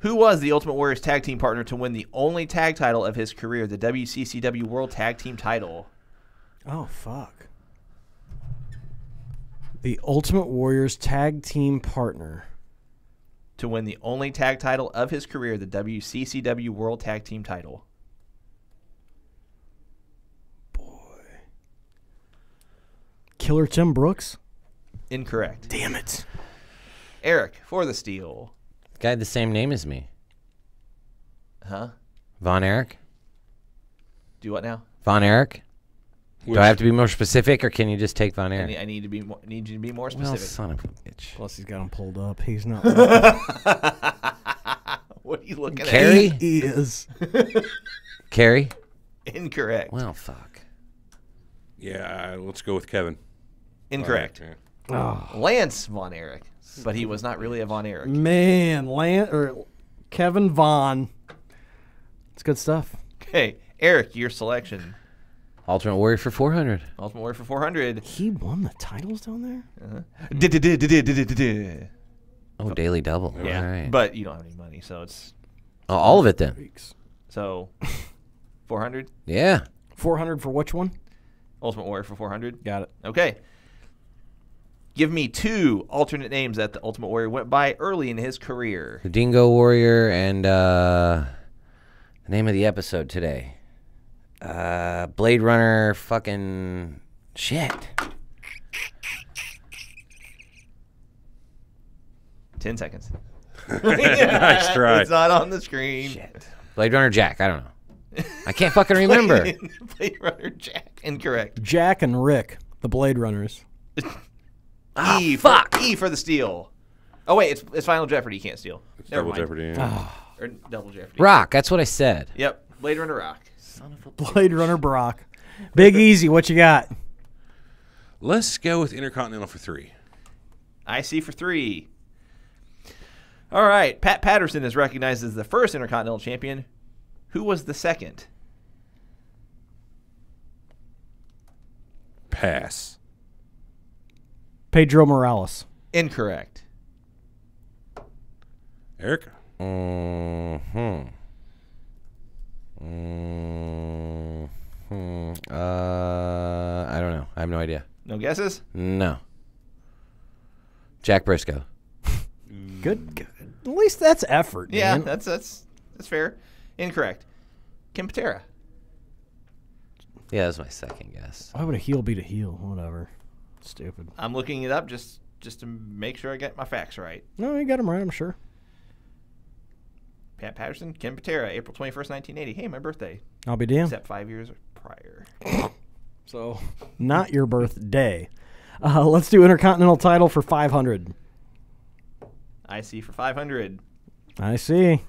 Who was the Ultimate Warrior's tag team partner to win the only tag title of his career, the WCCW World Tag Team title? Oh, fuck. The Ultimate Warrior's tag team partner. To win the only tag title of his career, the WCCW World Tag Team title. Killer Tim Brooks? Incorrect. Damn it. Eric, for the steal. Guy had the same name as me. Huh? Von Erich? Do what now? Von Erich? Do I have to be more specific, or can you just take Von Erich? I need to be more, need you to be more Well, specific. son of a bitch. Plus, he's got him pulled up. He's not. What are you looking Carrie? He is. Carrie? at? Incorrect. Well, fuck. Yeah, let's go with Kevin. Incorrect. Yeah. Oh, Lance Von Erich, but he was not really a Von Erich. man. Kevin Vaughn. It's good stuff. Okay, Eric, your selection. Ultimate Warrior for 400. Ultimate Warrior for 400. He won the titles down there? Oh, Daily Double. Yeah, All right. but you don't have any money, so it's Oh, all of it then. so 400. Yeah. 400 for which one? Ultimate Warrior for 400. Got it. Okay. Give me 2 alternate names that the Ultimate Warrior went by early in his career. The Dingo Warrior and the name of the episode today. Blade Runner fucking shit. 10 seconds. Nice try. It's not on the screen. Shit. Blade Runner Jack. I don't know. I can't fucking remember. Blade Runner Jack. Incorrect. Jack and Rick, the Blade Runners. Fuck. E for the steal. Oh, wait. It's Final Jeopardy. You can't steal. It's Never Double mind. Jeopardy. Yeah. Or Double Jeopardy. Rock. That's what I said. Yep. Blade Runner Rock. Blade Runner Brock. Big Easy, what you got? Let's go with Intercontinental for 3. IC for 3. All right. Pat Patterson is recognized as the first Intercontinental Champion. Who was the second? Pass. Pedro Morales. Incorrect. Eric? I don't know. I have no idea. No guesses? No. Jack Briscoe. Good. At least that's effort, Yeah, man. that's fair. Incorrect. Kim Patera. Yeah, that's my second guess. Why would a heel beat a heel? Whatever. Stupid. I'm looking it up just to make sure I get my facts right. No, you got him right, I'm sure. Pat Patterson, Kim Patera, April 21st, 1980. Hey, my birthday. I'll be damned. Except 5 years prior. So, not your birthday. Let's do Intercontinental title for 500. IC for 500. I see.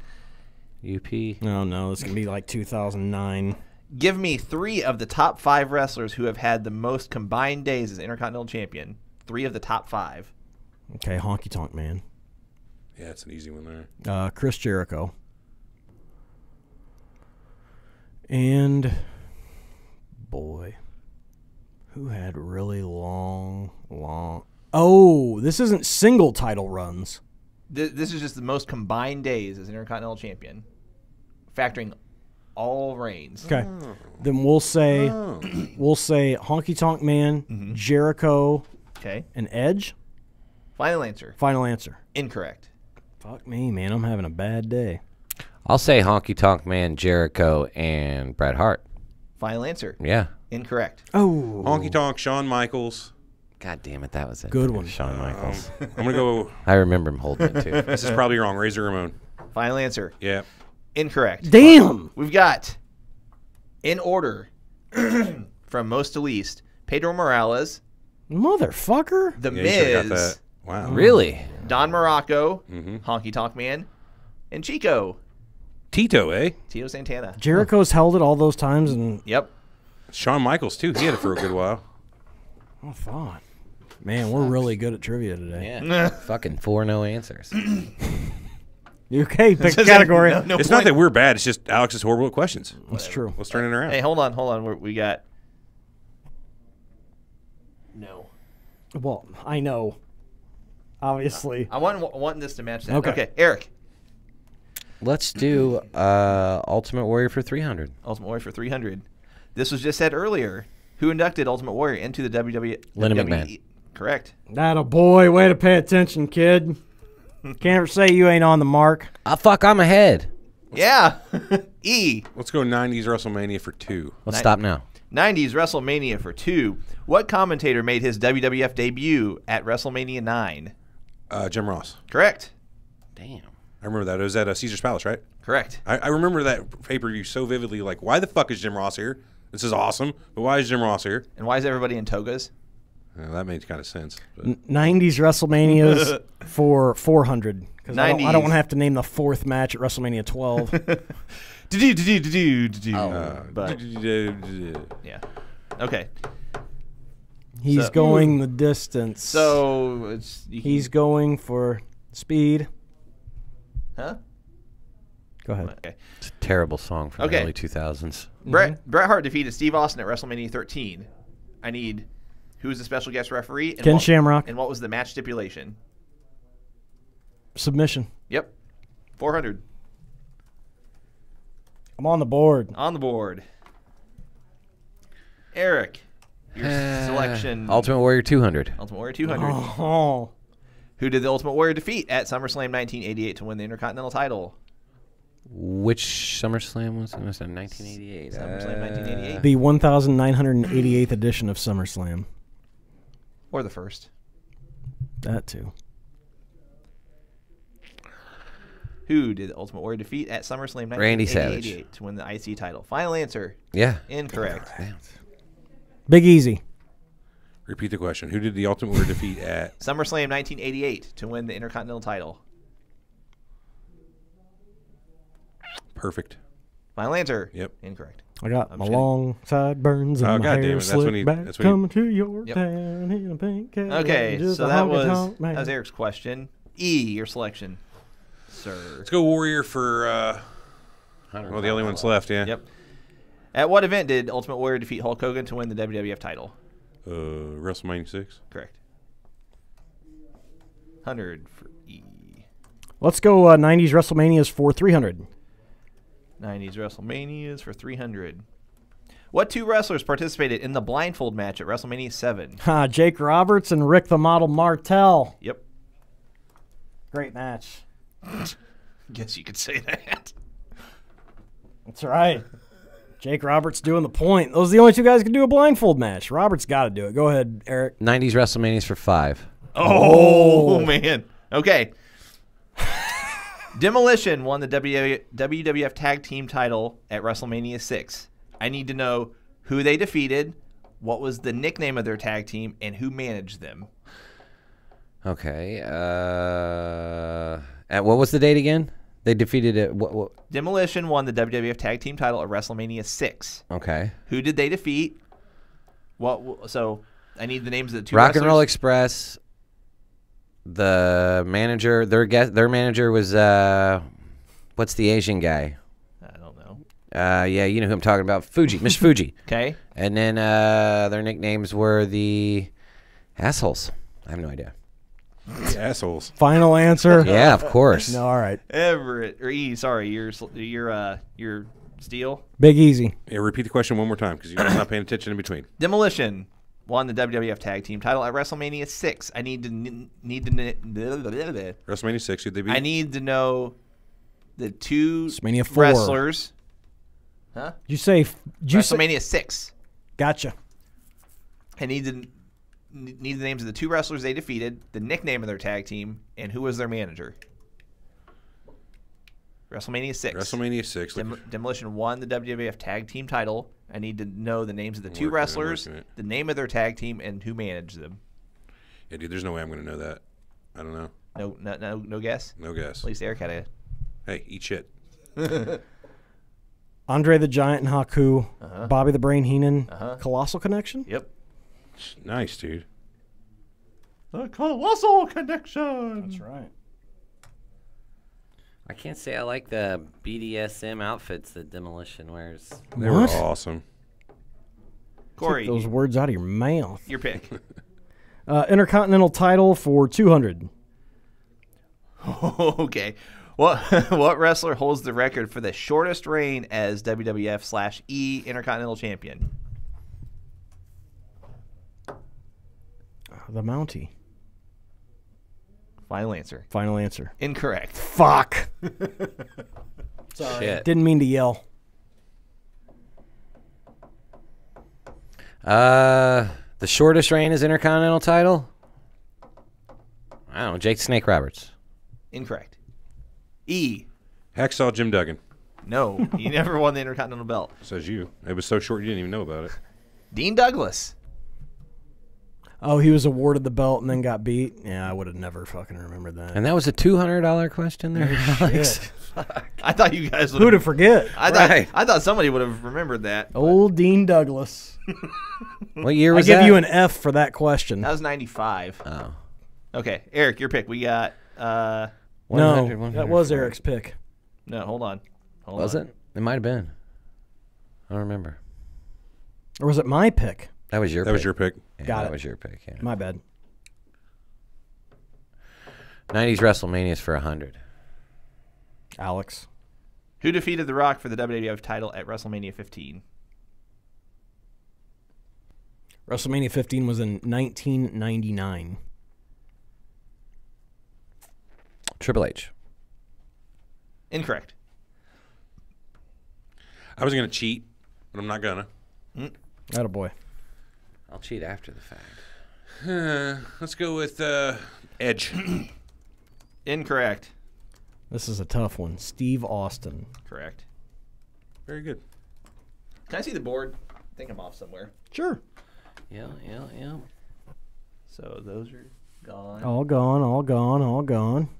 UP. No, it's going to be like 2009. Give me 3 of the top 5 wrestlers who have had the most combined days as Intercontinental Champion. 3 of the top 5. Okay, Honky Tonk Man. Yeah, it's an easy one there. Chris Jericho. And, boy, who had really long... Oh, this isn't single title runs. This is just the most combined days as Intercontinental Champion, factoring all reigns. Okay. Then we'll say Honky Tonk Man, Jericho, Okay. and Edge. Final answer. Final answer. Incorrect. Fuck me, man. I'm having a bad day. I'll say Honky Tonk Man, Jericho, and Bret Hart. Final answer. Yeah. Incorrect. Oh. Honky Tonk, Shawn Michaels. God damn it, that was it. Good one. Shawn Michaels. I'm going to go, I remember him holding it, too. this is probably wrong, Razor Ramon. Final answer. Yeah. Incorrect. Damn. We've got, in order, from most to least, Pedro Morales, Motherfucker. The Yeah, you should've got Miz, that. Wow. Really? Don Morocco, Honky Tonk Man, and Chico. Tito, eh? Tito Santana. Jericho's held it all those times, and Yep. Shawn Michaels, too. He had it for a good while. oh, fun. Man, we're really good at trivia today. Yeah. Fucking 4 no answers. You okay? Pick a category. No It's point. not that we're bad. It's just Alex is horrible at questions. That's true. Let's turn it around. Hey, hold on. We got. No. Well, I know. Obviously. I want this to match that. Okay. Okay, Eric. Let's do Ultimate Warrior for 300. Ultimate Warrior for 300. This was just said earlier. Who inducted Ultimate Warrior into the WWE? Linda McMahon. Correct. That a boy. Way to pay attention, kid. Can't say you ain't on the mark. Fuck, I'm ahead. Yeah. E. Let's go 90s WrestleMania for 2. Let's stop now. 90s WrestleMania for 2. What commentator made his WWF debut at WrestleMania 9? Jim Ross. Correct. Damn. I remember that. It was at Caesar's Palace, right? Correct. I remember that pay-per-view so vividly. Like, why the fuck is Jim Ross here? This is awesome, but why is Jim Ross here? And why is everybody in togas? That makes kind of sense. But 90s WrestleManias for 400. Because I don't 90s. want to have to name the 4th match at WrestleMania 12. But yeah. Okay. He's So- going the distance. So it's He's going for speed. huh? Go ahead. Okay. It's a terrible song from Okay. the early 2000s. Bret Hart defeated Steve Austin at WrestleMania 13. I need who was the special guest referee? And Ken what- Shamrock. And what was the match stipulation? Submission. Yep. 400 I'm on the board. on the board. Eric, your selection. Ultimate Warrior 200. Ultimate Warrior 200. Oh. Who did the Ultimate Warrior defeat at SummerSlam 1988 to win the Intercontinental title? Which SummerSlam was it? It was in 1988. SummerSlam 1988. The 1988th edition of SummerSlam. Or the first. That too. Who did the Ultimate Warrior defeat at SummerSlam 1988 Randy Savage. to win the IC title? Final answer. Yeah. Incorrect. Big Easy. repeat the question. Who did the Ultimate Warrior defeat at? SummerSlam 1988 to win the Intercontinental title. Perfect. Final answer. Yep. Incorrect. I got I'm my shitty. long sideburns and Oh, my God damn hair it. That's when slicked he- back, that's when he- coming to your Yep. town in a pink Cadillac, Okay, just so a that honky-tonk man. was Eric's question. E, your selection, sir. Let's go Warrior for, well, the only one's left, yeah. Yep. At what event did Ultimate Warrior defeat Hulk Hogan to win the WWF title? WrestleMania 6. Correct. 100 for E. Let's go 90s WrestleManias for 300. 90s WrestleManias for 300. What two wrestlers participated in the blindfold match at WrestleMania 7? Jake Roberts and Rick the Model Martel. Yep. Great match. Guess you could say that. That's right. Jake Roberts doing the point. Those are the only two guys who can do a blindfold match. Roberts got to do it. Go ahead, Eric. 90s WrestleManias for 5. Oh, man. Okay. Demolition won the WWF Tag Team title at WrestleMania 6. I need to know who they defeated, what was the nickname of their tag team, and who managed them. Okay. At what was the date again? They defeated it. What? Demolition won the WWF Tag Team title at WrestleMania 6. Okay. Who did they defeat? So I need the names of the two Rock and Roll wrestlers. Express. The manager, their manager was what's the Asian guy? I don't know. Yeah, you know who I'm talking about. Fuji, Miss Fuji. Okay. And then their nicknames were the assholes. I have no idea. Assholes. Final answer. Yeah, of course. No, all right. Everett or E. Sorry, your Steel. Big Easy. Yeah, repeat the question one more time because you're not paying attention in between. Demolition won the WWF Tag Team title at WrestleMania 6. I need to WrestleMania 6, who'd they beat? I need to know the two WrestleMania 4. wrestlers. Huh? Did you say? WrestleMania 6. Gotcha. I need the names of the two wrestlers they defeated, the nickname of their tag team, and who was their manager. WrestleMania 6. WrestleMania 6. Demolition won the WWF Tag Team title. I need to know the names of the two Working it, wrestlers, working it. the name of their tag team, and who managed them. Yeah, dude, there's no way I'm going to know that. I don't know. No guess. No guess. At least Eric had a. Hey, eat shit. Andre the Giant and Haku, Bobby the Brain Heenan, Colossal Connection. Yep. Nice, dude. The Colossal Connection. That's right. I can't say I like the BDSM outfits that Demolition wears. They were awesome. Corey, Take those words out of your mouth. your pick. Intercontinental title for 200. Okay. What wrestler holds the record for the shortest reign as WWF/E Intercontinental Champion? The Mountie. Final answer. Final answer. Incorrect. Fuck. Sorry. Shit. Didn't mean to yell. The shortest reign is Intercontinental title? I don't know. Jake the Snake Roberts. Incorrect. E. Hacksaw Jim Duggan. No, he never won the Intercontinental belt. Says you. It was so short you didn't even know about it. Dean Douglas. Oh, he was awarded the belt and then got beat? Yeah, I would have never fucking remembered that. And that was a $200 question there, Alex. Shit. I thought you guys would Who'd have forget? Right. I thought somebody would have remembered that. Old Dean Douglas. What year I was give that? you an F for that question. That was 95. Oh. Okay, Eric, your pick. We got 100, No, 100, that was 400. Eric's pick. no, hold on. Hold Was on. it? It might have been. I don't remember. Or was it my pick? That was your That pick. was your pick. Yeah, Got that it. was your pick, yeah. My bad. 90s WrestleManias for 100. Alex. Who defeated The Rock for the WWF title at WrestleMania 15? WrestleMania 15 was in 1999. Triple H. Incorrect. I was going to cheat, but I'm not going Attaboy. I'll cheat after the fact. to. Let's go with Edge. Incorrect. This is a tough one. Steve Austin. Correct. Very good. Can I see the board? I think I'm off somewhere. Sure. Yeah. So those are gone. All gone, all gone, all gone.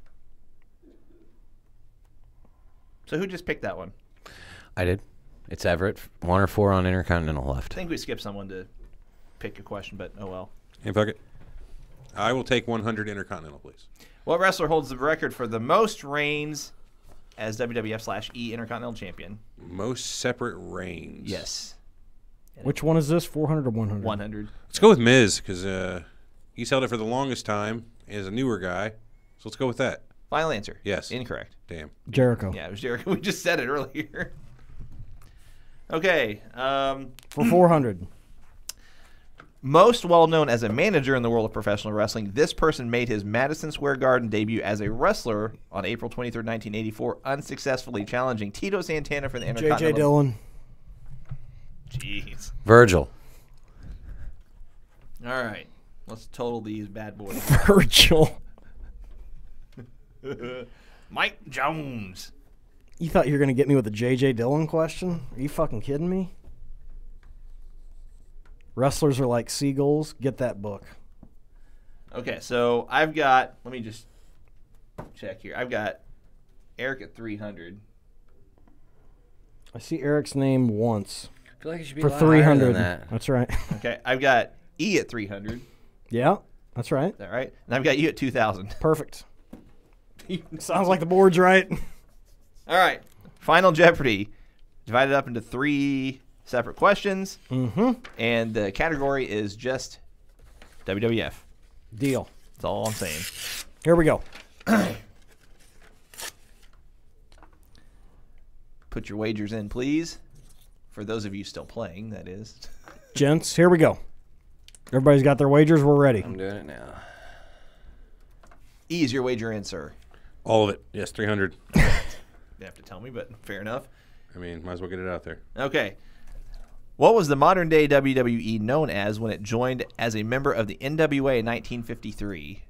So who just picked that one? I did. It's Everett. 1 or 4 on Intercontinental left. I think we skipped someone to pick a question, but oh well. Hey, fuck it. I will take 100 Intercontinental, please. What wrestler holds the record for the most reigns as WWF/E Intercontinental Champion? Most separate reigns. Yes. Which one is this? 400 or 100? 100. Let's go with Miz, because he's held it for the longest time as a newer guy. So let's go with that. Final answer. Yes. Incorrect. Damn. Jericho. Yeah, it was Jericho. We just said it earlier. Okay. For 400. Most well-known as a manager in the world of professional wrestling, this person made his Madison Square Garden debut as a wrestler on April 23rd, 1984, unsuccessfully challenging Tito Santana for the Intercontinental. J.J. Dillon. Jeez. Virgil. All right. Let's total these bad boys. Virgil. Mike Jones. You thought you were going to get me with a J.J. Dillon question? Are you fucking kidding me? Wrestlers are like seagulls. Get that book. Okay, so I've got, let me just check here. I've got Eric at 300. I see Eric's name once. I feel like it should be For a lot higher 300. than that. That's right. Okay, I've got E at 300. Yeah, that's right. Is that right? And I've got you at 2,000. Perfect. Sounds like the board's right. All right. Final Jeopardy. Divided up into 3 separate questions. Mm-hmm. And the category is just WWF. Deal. That's all I'm saying. Here we go. Put your wagers in, please. For those of you still playing, that is. Gents, here we go. Everybody's got their wagers. We're ready. I'm doing it now. E is your wager in, sir. All of it. Yes, 300. You have to tell me, but fair enough. I mean, might as well get it out there. Okay. What was the modern-day WWE known as when it joined as a member of the NWA in 1953?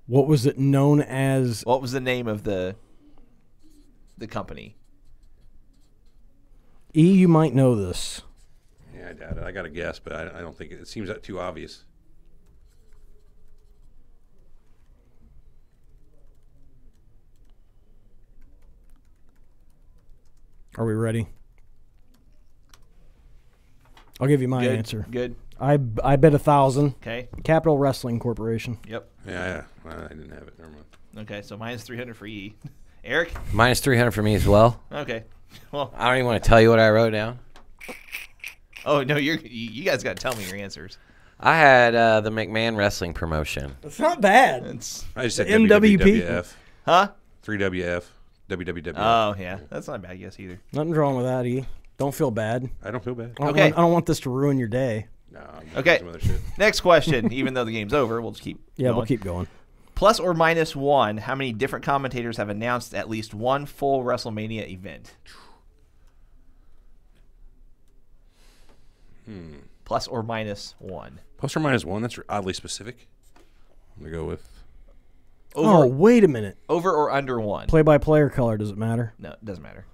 What was it known as? What was the name of the company? E, you might know this. Yeah, I doubt it. I got a guess, but I don't think it seems that too obvious. Are we ready? I'll give you my answer. Good. I bet 1,000. Okay. Capital Wrestling Corporation. Yep. Yeah. I didn't have it. Never mind. Okay, so minus 300 for E. Eric? Minus 300 for me as well. Okay. Well, I don't even want to tell you what I wrote down. oh no, you guys got to tell me your answers. I had the McMahon Wrestling promotion. That's not bad. It's I just said The MWP. WWF. huh? 3WF. WWF. Oh yeah, that's not a bad guess either. Nothing's wrong with that, E. Don't feel bad. I don't feel bad. Okay. I don't want this to ruin your day. No, I'm doing Okay. some other shit. Next question. Even though the game's over, we'll just keep. Yeah, going. we'll keep going. Plus or minus one, how many different commentators have announced at least one full WrestleMania event? Plus or minus one. Plus or minus one. That's oddly specific. I'm going to go with. Oh, wait a minute. Over or under one? Play-by-play or color, does it matter? No, it doesn't matter.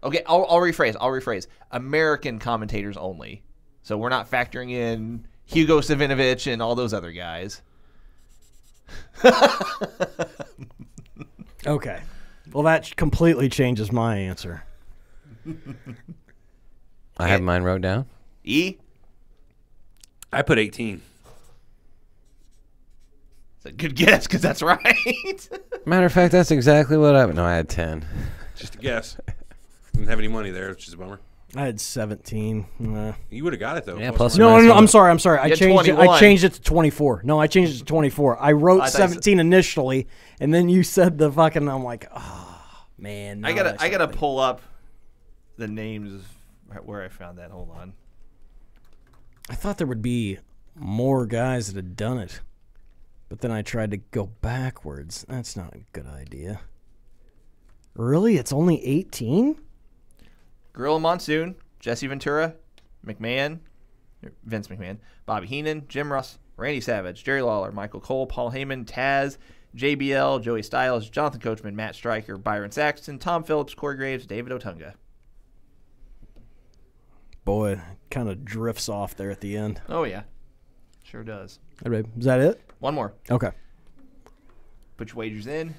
Okay, I'll rephrase. American commentators only. So we're not factoring in Hugo Savinovich and all those other guys. Okay. Well, that completely changes my answer. I have mine wrote down. E? I put 18. It's a good guess because that's right. Matter of fact, that's exactly what I... No, I had 10. Just a guess. Didn't have any money there, which is a bummer. I had 17. Nah. You would have got it, though. Yeah, plus plus or or No, minus no, one. I'm sorry. I had changed it. 21. I changed it to 24. No, I changed it to 24. I wrote I thought you said- 17 initially, and then you said the fucking. I'm like, oh man. I no, gotta something. pull up the names of where I found that. Hold on. I thought there would be more guys that had done it, but then I tried to go backwards. That's not a good idea. Really? It's only 18? Gorilla Monsoon, Jesse Ventura, Vince McMahon, Bobby Heenan, Jim Ross, Randy Savage, Jerry Lawler, Michael Cole, Paul Heyman, Taz, JBL, Joey Styles, Jonathan Coachman, Matt Stryker, Byron Saxton, Tom Phillips, Corey Graves, David Otunga. Boy, it kind of drifts off there at the end. Oh yeah, sure does. All right, is that it? One more. Okay. Put your wagers in.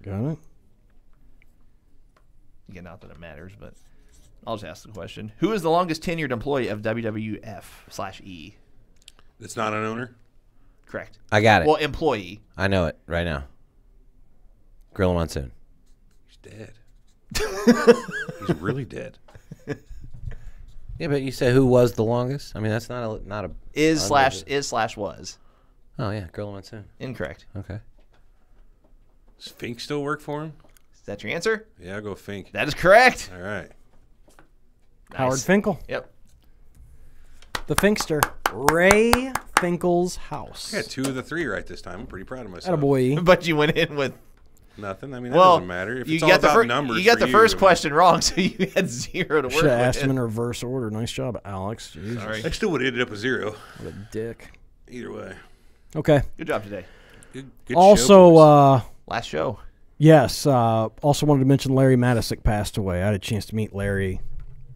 Got it. Again, not that it matters, but I'll just ask the question. Who is the longest tenured employee of WWF/E? It's not an owner? Correct. I got it. Well, employee. I know it right now. Gorilla Monsoon. He's dead. He's really dead. Yeah, but you said who was the longest? I mean, that's not a Is/was. Oh yeah, Gorilla Monsoon. Incorrect. Okay. Does Fink still work for him? Is that your answer? Yeah, I'll go Fink. That is correct. All right. Howard Nice. Finkel, Yep. the Finkster. Ray Finkel's house. I got 2 of the 3 right this time. I'm pretty proud of myself. Attaboy. But you went in with Nothing. I mean, that well. doesn't matter. If you it's all got the about first. numbers, You got for the first I mean, question wrong, so you had 0 to work Should have asked him with. in reverse order. Nice job, Alex. Jesus. Sorry. I still would have ended up with 0. What a dick. Either way. Okay. Good job today. Good show, Also, boys. Last show. yes, also wanted to mention Larry Matisic passed away. I had a chance to meet Larry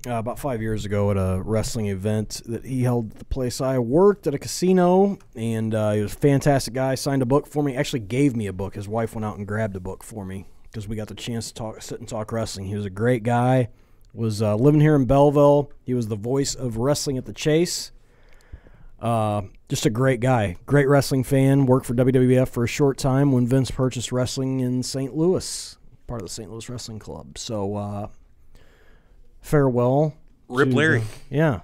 about 5 years ago at a wrestling event that he held at the place I worked at a casino, and he was a fantastic guy. Signed a book for me. Actually gave me a book. His wife went out and grabbed a book for me because we got the chance to sit and talk wrestling. He was a great guy. Was living here in Belleville. He was the voice of Wrestling at the Chase. Just a great guy. Great wrestling fan. Worked for WWF for a short time when Vince purchased wrestling in St. Louis. Part of the St. Louis Wrestling Club. So, farewell. Rip to- Larry. Yeah.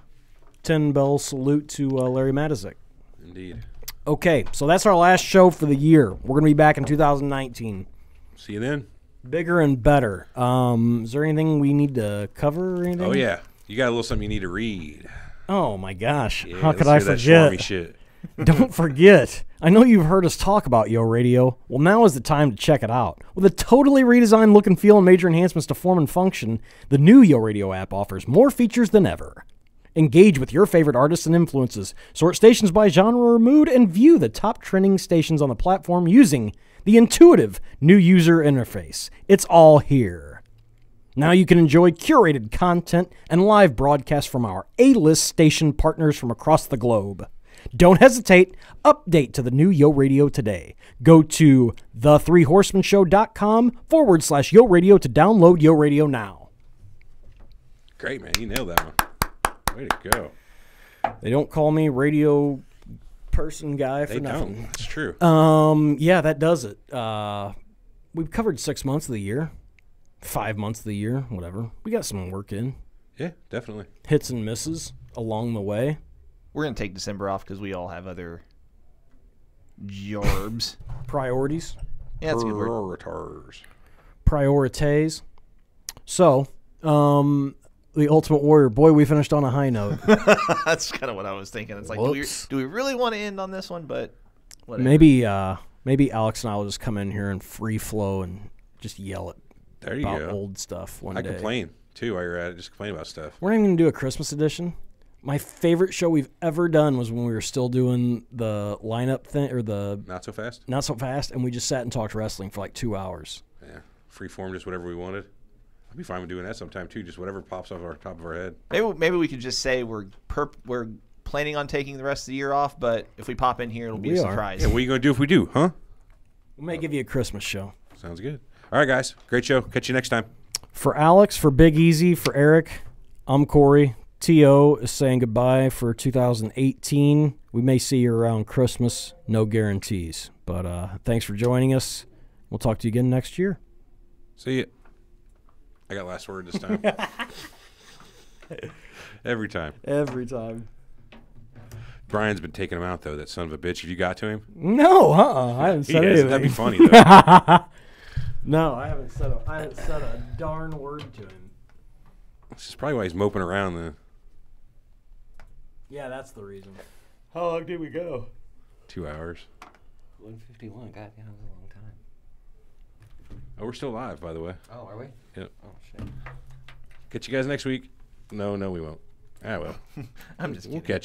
10-bell salute to Larry Matisic. Indeed. Okay, so that's our last show for the year. We're going to be back in 2019. See you then. Bigger and better. Is there anything we need to cover or anything? Oh, yeah. You got a little something you need to read. Oh, my gosh. Yeah, How could let's I hear that forget? Schwarmy shit. Don't forget. I know you've heard us talk about Yo Radio. Well, now is the time to check it out. With a totally redesigned look and feel and major enhancements to form and function, the new Yo Radio app offers more features than ever. Engage with your favorite artists and influences, sort stations by genre or mood, and view the top trending stations on the platform using the intuitive new user interface. It's all here. Now you can enjoy curated content and live broadcasts from our A-list station partners from across the globe. Don't hesitate. Update to the new Yo Radio today. Go to the3horsemenshow.com/Yo Radio to download Yo Radio now. Great, man. You nailed that one. Way to go. They don't call me radio person guy for They nothing. don't. That's true. Yeah, that does it. We've covered 6 months of the year, 5 months of the year, whatever. We got some work in. Yeah, definitely. Hits and misses along the way. We're going to take December off because we all have other jobs. Priorities. Yeah, that's a good word. Prioritars. Priorities. So, the Ultimate Warrior. Boy, we finished on a high note. That's kind of what I was thinking. It's like, do we really want to end on this one? But whatever. Maybe Alex and I will just come in here and free flow and just yell There you about go. old stuff one I day. complain, too, while you're at it. Just complain about stuff. We're not even going to do a Christmas edition. My favorite show we've ever done was when we were still doing the lineup thing, or the Not so fast? Not So Fast, and we just sat and talked wrestling for like 2 hours. Yeah. Free form, just whatever we wanted. I'd be fine with doing that sometime, too. Just whatever pops off our top of our head. Maybe we could just say we're planning on taking the rest of the year off, but if we pop in here, it'll be a surprise. Yeah, what are you going to do if we do, huh? We may give you a Christmas show. Sounds good. All right, guys. Great show. Catch you next time. For Alex, for Big Easy, for Eric, I'm Corey. T.O. is saying goodbye for 2018. We may see you around Christmas. No guarantees. But thanks for joining us. We'll talk to you again next year. See ya. I got last word this time. Every time. Every time. Brian's been taking him out, though, that son of a bitch. Have you got to him? No, I haven't said anything. That'd be funny, though. No, I haven't said a darn word to him. This is probably why he's moping around. Yeah, that's the reason. How long did we go? 2 hours. 151. God, yeah, that was a long time. Oh, we're still live, by the way. Oh, are we? Yep. Oh, shit. Catch you guys next week. No, we won't. I will. I'm just kidding. We'll catch you.